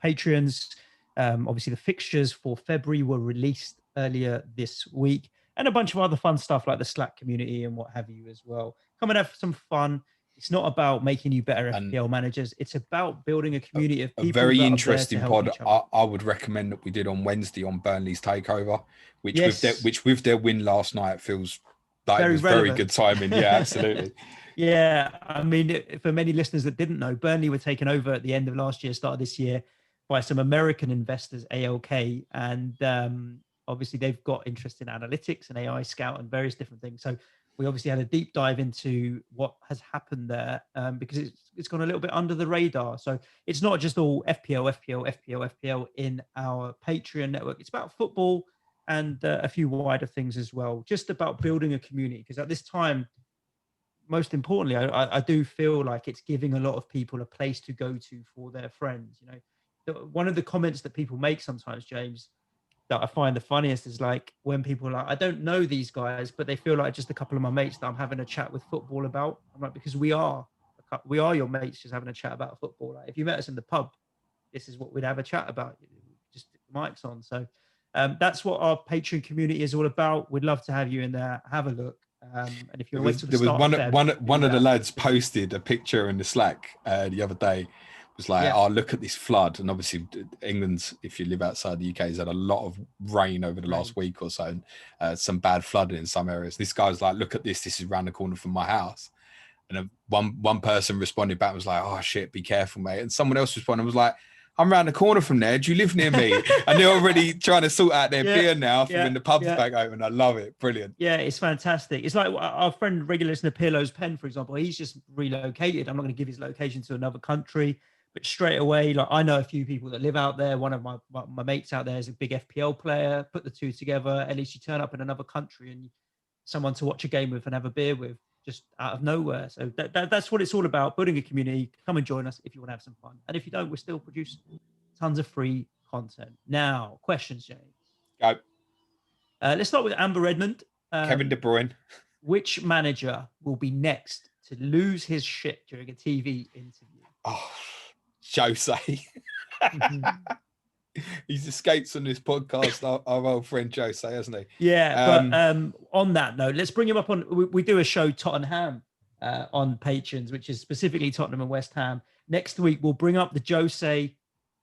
Patreons. Obviously, the fixtures for February were released earlier this week. And a bunch of other fun stuff like the Slack community and what have you as well. Come and have some fun. It's not about making you better FPL managers. It's about building a community of people. A very interesting pod I would recommend that we did on Wednesday on Burnley's takeover, which with their win last night feels like it was very good timing. Yeah, absolutely. Yeah, I mean, for many listeners that didn't know, Burnley were taken over at the end of last year, start of this year, by some American investors, ALK, and obviously, they've got interest in analytics and AI Scout and various different things. So we obviously had a deep dive into what has happened there because it's gone a little bit under the radar. So it's not just all FPL in our Patreon network. It's about football and a few wider things as well, just about building a community. Because at this time, most importantly, I do feel like it's giving a lot of people a place to go to for their friends. One of the comments that people make sometimes, James, that I find the funniest is like when people are like, I don't know these guys, but they feel like just a couple of my mates that I'm having a chat with football about. I'm like, because we are your mates just having a chat about football. Like if you met us in the pub, this is what we'd have a chat about. Just mics on. So that's what our Patreon community is all about. We'd love to have you in there. Have a look. And if you're one of the lads posted a picture in the Slack the other day. Was like, oh, look at this flood. And obviously England, if you live outside the UK, has had a lot of rain over the last week or so, and some bad flooding in some areas. This guy's like, look at this is around the corner from my house. And one person responded back and was like, oh shit, be careful, mate. And someone else responded and was like, I'm around the corner from there. Do you live near me? And they're already trying to sort out their beer now from when the pub's back open. I love it. Brilliant. Yeah, it's fantastic. It's like our friend, regular listener Pirlo's Pen, for example. He's just relocated. I'm not going to give his location to another country. But straight away, like I know a few people that live out there. One of my mates out there is a big FPL player. Put the two together. At least you turn up in another country and someone to watch a game with and have a beer with, just out of nowhere. So that's what it's all about, building a community. Come and join us if you want to have some fun. And if you don't, we'll still produce tons of free content. Now, questions, James. Go. Let's start with Amber Redmond. Kevin De Bruyne. Which manager will be next to lose his shit during a TV interview? Oh, Jose. He's escaped on this podcast, our old friend Jose, hasn't he? Yeah, but on that note, let's bring him up on. We do a show, Tottenham, on Patrons, which is specifically Tottenham and West Ham. Next week, we'll bring up the Jose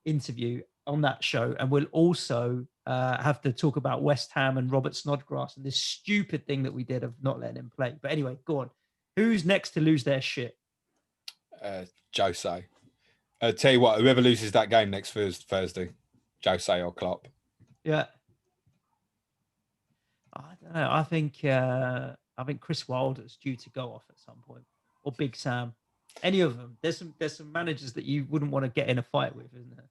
interview on that show, and we'll also have to talk about West Ham and Robert Snodgrass and this stupid thing that we did of not letting him play. But anyway, go on. Who's next to lose their shit? Jose. Tell you what, whoever loses that game next Thursday, Jose or Klopp. Yeah. I don't know. I think Chris Wilder's due to go off at some point, or Big Sam. Any of them. There's some managers that you wouldn't want to get in a fight with, isn't there?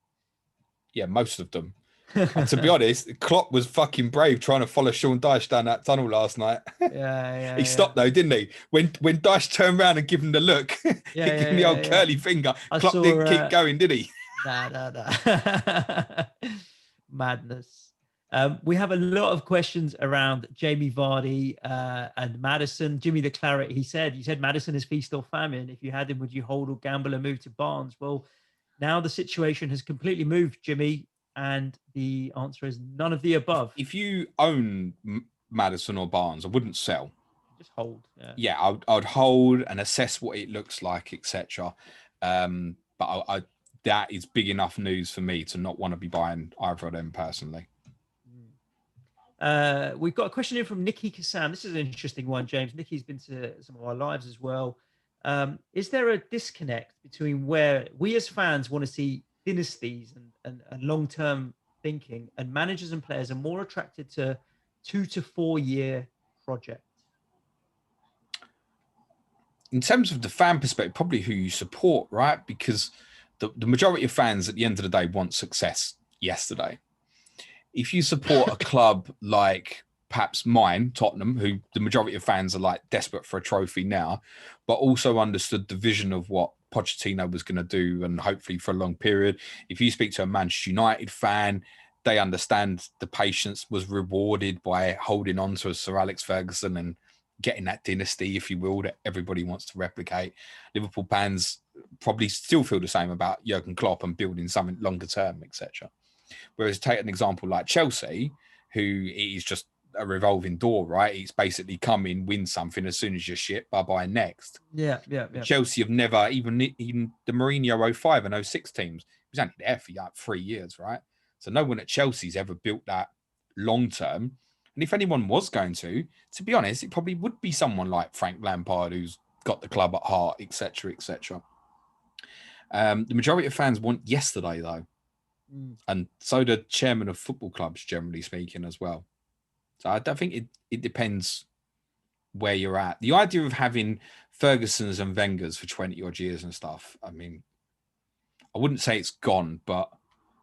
Yeah, most of them. And to be honest, Klopp was fucking brave trying to follow Sean Dyche down that tunnel last night. Yeah. He stopped though, didn't he? When Dyche turned around and gave him the look, he gave him the old curly finger. Klopp didn't keep going, did he? Nah. Madness. We have a lot of questions around Jamie Vardy and Maddison. Jimmy the Claret, you said Maddison is feast or famine. If you had him, would you hold or gamble and move to Barnes? Well, now the situation has completely moved, Jimmy. And the answer is none of the above. If you own Maddison or Barnes, I wouldn't sell. Just hold. Yeah, I'd hold and assess what it looks like, etc. But that is big enough news for me to not want to be buying either of them personally. We've got a question here from Nikki Kassam. This is an interesting one, James. Nikki's been to some of our lives as well. Is there a disconnect between where we as fans want to see dynasties and long-term thinking, and managers and players are more attracted to 2 to 4 year projects? In terms of the fan perspective, probably who you support, right? Because the majority of fans at the end of the day want success yesterday. If you support a club like perhaps mine, Tottenham, who the majority of fans are like desperate for a trophy now, but also understood the vision of what Pochettino was going to do, and hopefully for a long period. If you speak to a Manchester United fan, they understand the patience was rewarded by holding on to a Sir Alex Ferguson and getting that dynasty, if you will, that everybody wants to replicate. Liverpool fans probably still feel the same about Jurgen Klopp and building something longer term, etc. Whereas take an example like Chelsea, who is just a revolving door, right? It's basically come in, win something, as soon as you're shit, bye next. Yeah. Chelsea have never, even the Mourinho 05 and 06 teams, he was only there for like 3 years, right? So no one at Chelsea's ever built that long term. And if anyone was going to be honest, it probably would be someone like Frank Lampard, who's got the club at heart, etc. The majority of fans want yesterday, though. And so do chairman of football clubs, generally speaking, as well. So I don't think it depends where you're at. The idea of having Ferguson's and Wenger's for 20 odd years and stuff, I mean, I wouldn't say it's gone, but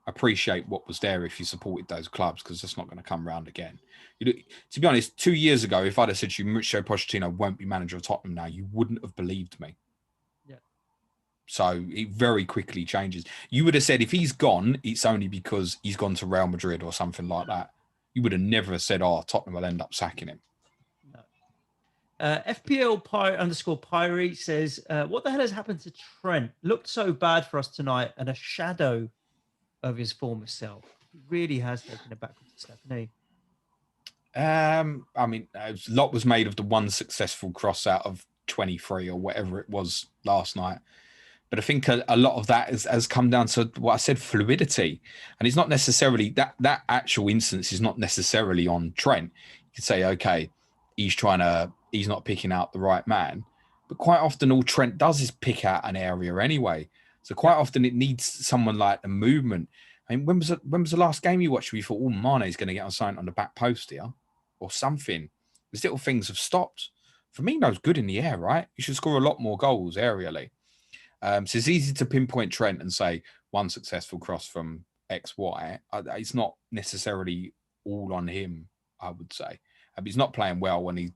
I appreciate what was there if you supported those clubs, because it's not going to come around again. To be honest, 2 years ago, if I'd have said to you, Mauricio Pochettino won't be manager of Tottenham now, you wouldn't have believed me. Yeah. So it very quickly changes. You would have said if he's gone, it's only because he's gone to Real Madrid or something like that. You would have never said, Tottenham will end up sacking him. No. FPL _Pyre says, what the hell has happened to Trent? Looked so bad for us tonight, and a shadow of his former self. He really has taken a backwards step, hasn't he? I mean, a lot was made of the one successful cross out of 23 or whatever it was last night. But I think a lot of that has come down to what I said, fluidity. And it's not necessarily that actual instance is not necessarily on Trent. You could say, okay, he's not picking out the right man. But quite often all Trent does is pick out an area anyway. So quite often it needs someone like the movement. I mean, when was the last game you watched where you thought, Mane's going to get on something on the back post here or something? These little things have stopped. Firmino's good in the air, right? He should score a lot more goals aerially. So it's easy to pinpoint Trent and say one successful cross from XY. It's not necessarily all on him, I would say. He's not playing well when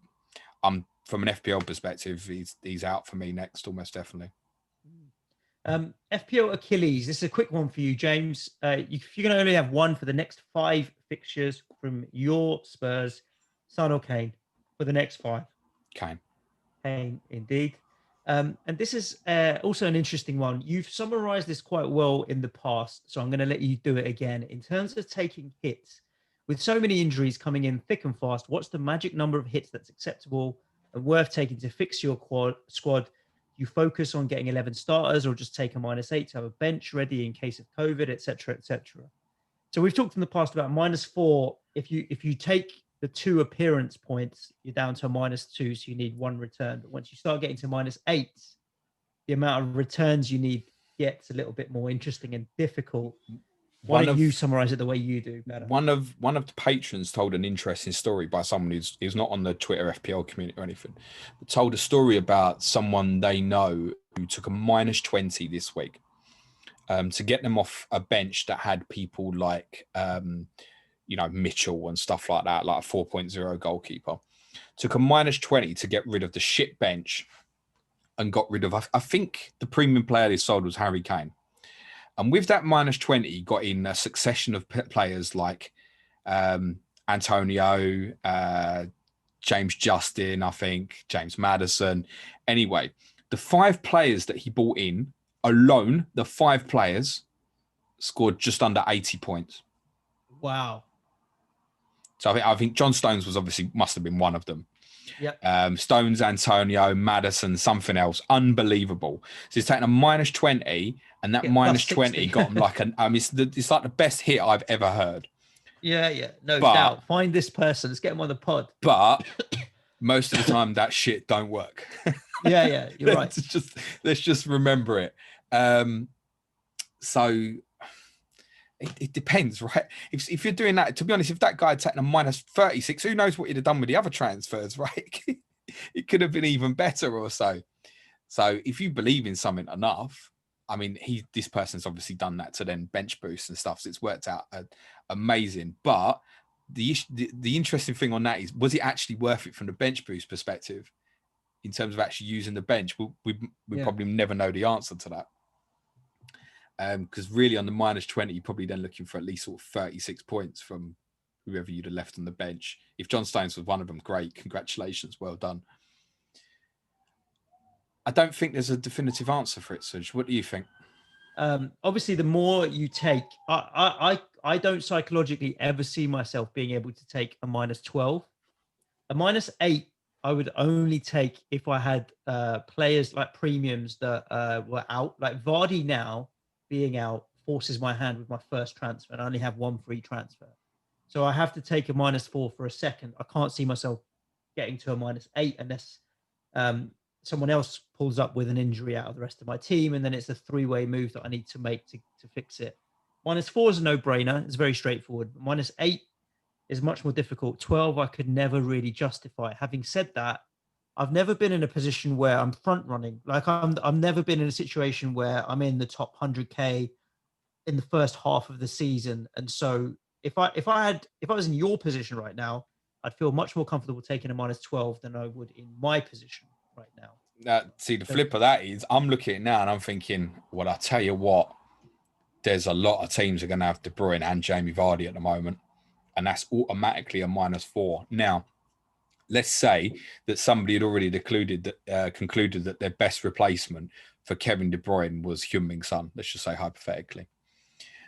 from an FPL perspective, he's out for me next, almost definitely. FPL Achilles, this is a quick one for you, James. If you're going to only have one for the next 5 fixtures from your Spurs, Son or Kane for the next 5? Kane, indeed. And this is also an interesting one. You've summarized this quite well in the past, so I'm going to let you do it again. In terms of taking hits, with so many injuries coming in thick and fast, what's the magic number of hits that's acceptable and worth taking to fix your squad? You focus on getting 11 starters or just take a -8 to have a bench ready in case of COVID, etc., etc. So we've talked in the past about -4. If you take the 2 appearance points, you're down to a -2, so you need 1 return. But once you start getting to -8, the amount of returns you need gets a little bit more interesting and difficult. Why don't you summarize it the way you do better? One of the patrons told an interesting story by someone who's not on the Twitter FPL community or anything, but told a story about someone they know who took a -20 this week to get them off a bench that had people like Mitchell and stuff like that, like a 4.0 goalkeeper. Took a -20 to get rid of the shit bench and got rid of, I think the premium player they sold was Harry Kane. And with that -20, got in a succession of players like Antonio, James Justin, I think, James Maddison. Anyway, the 5 players that he bought in alone, the 5 players scored just under 80 points. Wow. So I think John Stones must have been one of them. Yeah. Stones, Antonio, Madison, something else. Unbelievable. So he's taken a -20, and that -20 got him like it's like the best hit I've ever heard. Yeah. No doubt. Find this person. Let's get him on the pod. But most of the time that shit don't work. Yeah. You're right. Let's just remember it. So it depends, right? If you're doing that, to be honest, if that guy had taken a -36, who knows what he'd have done with the other transfers, right? It could have been even better or so. So if you believe in something enough, I mean, this person's obviously done that to then bench boost and stuff, so it's worked out amazing. But the interesting thing on that is, was it actually worth it from the bench boost perspective in terms of actually using the bench? We probably never know the answer to that. Because really on the -20, you're probably then looking for at least sort of 36 points from whoever you'd have left on the bench. If John Stones was one of them, great. Congratulations. Well done. I don't think there's a definitive answer for it, Suj. What do you think? Obviously, the more you take, I don't psychologically ever see myself being able to take a -12. A -8, I would only take if I had players like premiums that were out. Like Vardy now being out forces my hand with my first transfer, and I only have 1 free transfer. So I have to take a -4 for a second. I can't see myself getting to a -8 unless someone else pulls up with an injury out of the rest of my team, and then it's a 3-way move that I need to make to fix it. -4 is a no-brainer. It's very straightforward. -8 is much more difficult. 12, I could never really justify. Having said that, I've never been in a position where I'm front running. Like I've never been in a situation where I'm in the top 100K in the first half of the season. And so if I was in your position right now, I'd feel much more comfortable taking a -12 than I would in my position right now. See, the flip of that is I'm looking at it now and I'm thinking, well, I tell you what, there's a lot of teams are going to have De Bruyne and Jamie Vardy at the moment. And that's automatically a -4. Now, let's say that somebody had already concluded that their best replacement for Kevin De Bruyne was Heung-min Son. Let's just say hypothetically.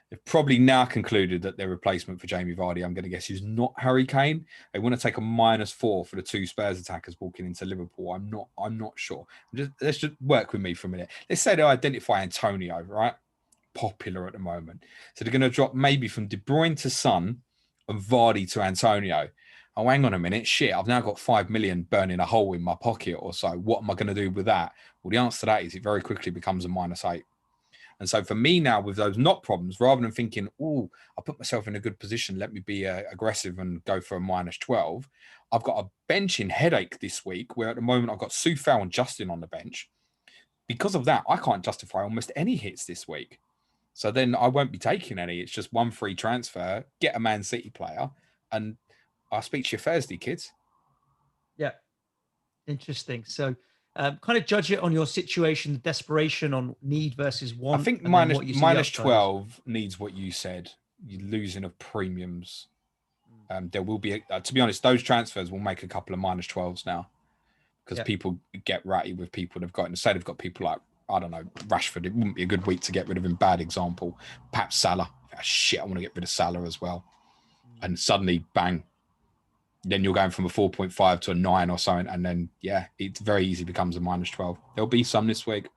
They've probably now concluded that their replacement for Jamie Vardy, I'm going to guess, is not Harry Kane. They want to take a -4 for the 2 Spurs attackers walking into Liverpool. I'm not sure. Let's just work with me for a minute. Let's say they identify Antonio, right? Popular at the moment. So they're going to drop maybe from De Bruyne to Son and Vardy to Antonio. Oh, hang on a minute. Shit, I've now got 5 million burning a hole in my pocket or so. What am I going to do with that? Well, the answer to that is it very quickly becomes a -8. And so for me now, with those not problems, rather than thinking, oh, I put myself in a good position, let me be aggressive and go for a -12, I've got a benching headache this week where at the moment I've got Sufal and Justin on the bench. because of that, I can't justify almost any hits this week. So then I won't be taking any. It's just one free transfer, get a Man City player, and I'll speak to you Thursday, kids. Yeah. Interesting. So kind of judge it on your situation, the desperation on need versus want. I think minus 12 needs what you said. You're losing of premiums. There will be, to be honest, those transfers will make a couple of minus 12s now because people get ratty with people they've got. And say they've got people like, I don't know, Rashford. It wouldn't be a good week to get rid of him. Bad example. Perhaps Salah. Shit, I want to get rid of Salah as well. And suddenly, bang. Then you're going from a 4.5 to a 9 or something. And then, it very easy becomes a minus 12. There'll be some this week.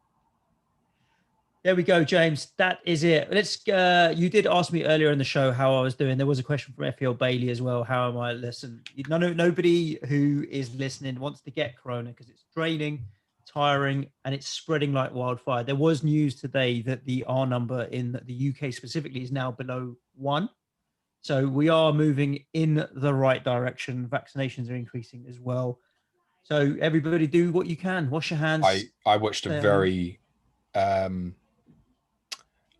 There we go, James. That is it. Let's. You did ask me earlier in the show how I was doing. There was a question from FPL Bailey as well. How am I? Listen, nobody who is listening wants to get Corona because it's draining, tiring, and it's spreading like wildfire. There was news today that the R number in the UK specifically is now below 1. So we are moving in the right direction. Vaccinations are increasing as well. So everybody do what you can. Wash your hands. I watched a very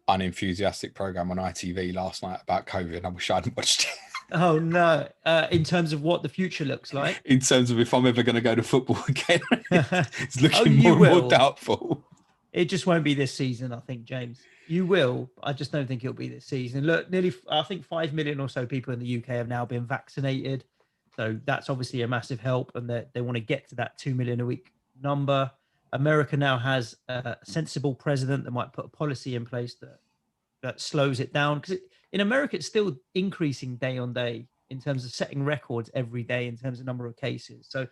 unenthusiastic program on ITV last night about COVID. I wish I hadn't watched it. Oh, no. In terms of what the future looks like? In terms of if I'm ever going to go to football again. It's looking more and more doubtful. It just won't be this season, I think, James. You will. I just don't think it'll be this season. Look, I think 5 million or so people in the UK have now been vaccinated. So that's obviously a massive help. And they want to get to that 2 million a week number. America now has a sensible president that might put a policy in place that slows it down. Because in America, it's still increasing day on day in terms of setting records every day in terms of number of cases. So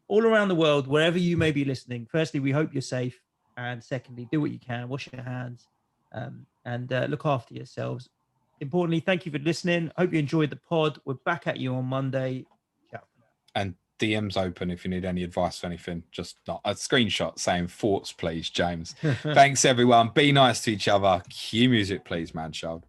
all around the world, wherever you may be listening, firstly, we hope you're safe. And secondly, do what you can, wash your hands, and look after yourselves. Importantly, thank you for listening. Hope you enjoyed the pod. We're back at you on Monday. Ciao for now. And DM's open if you need any advice or anything. Just not a screenshot saying thoughts, please, James. Thanks, everyone. Be nice to each other. Cue music, please, man, child.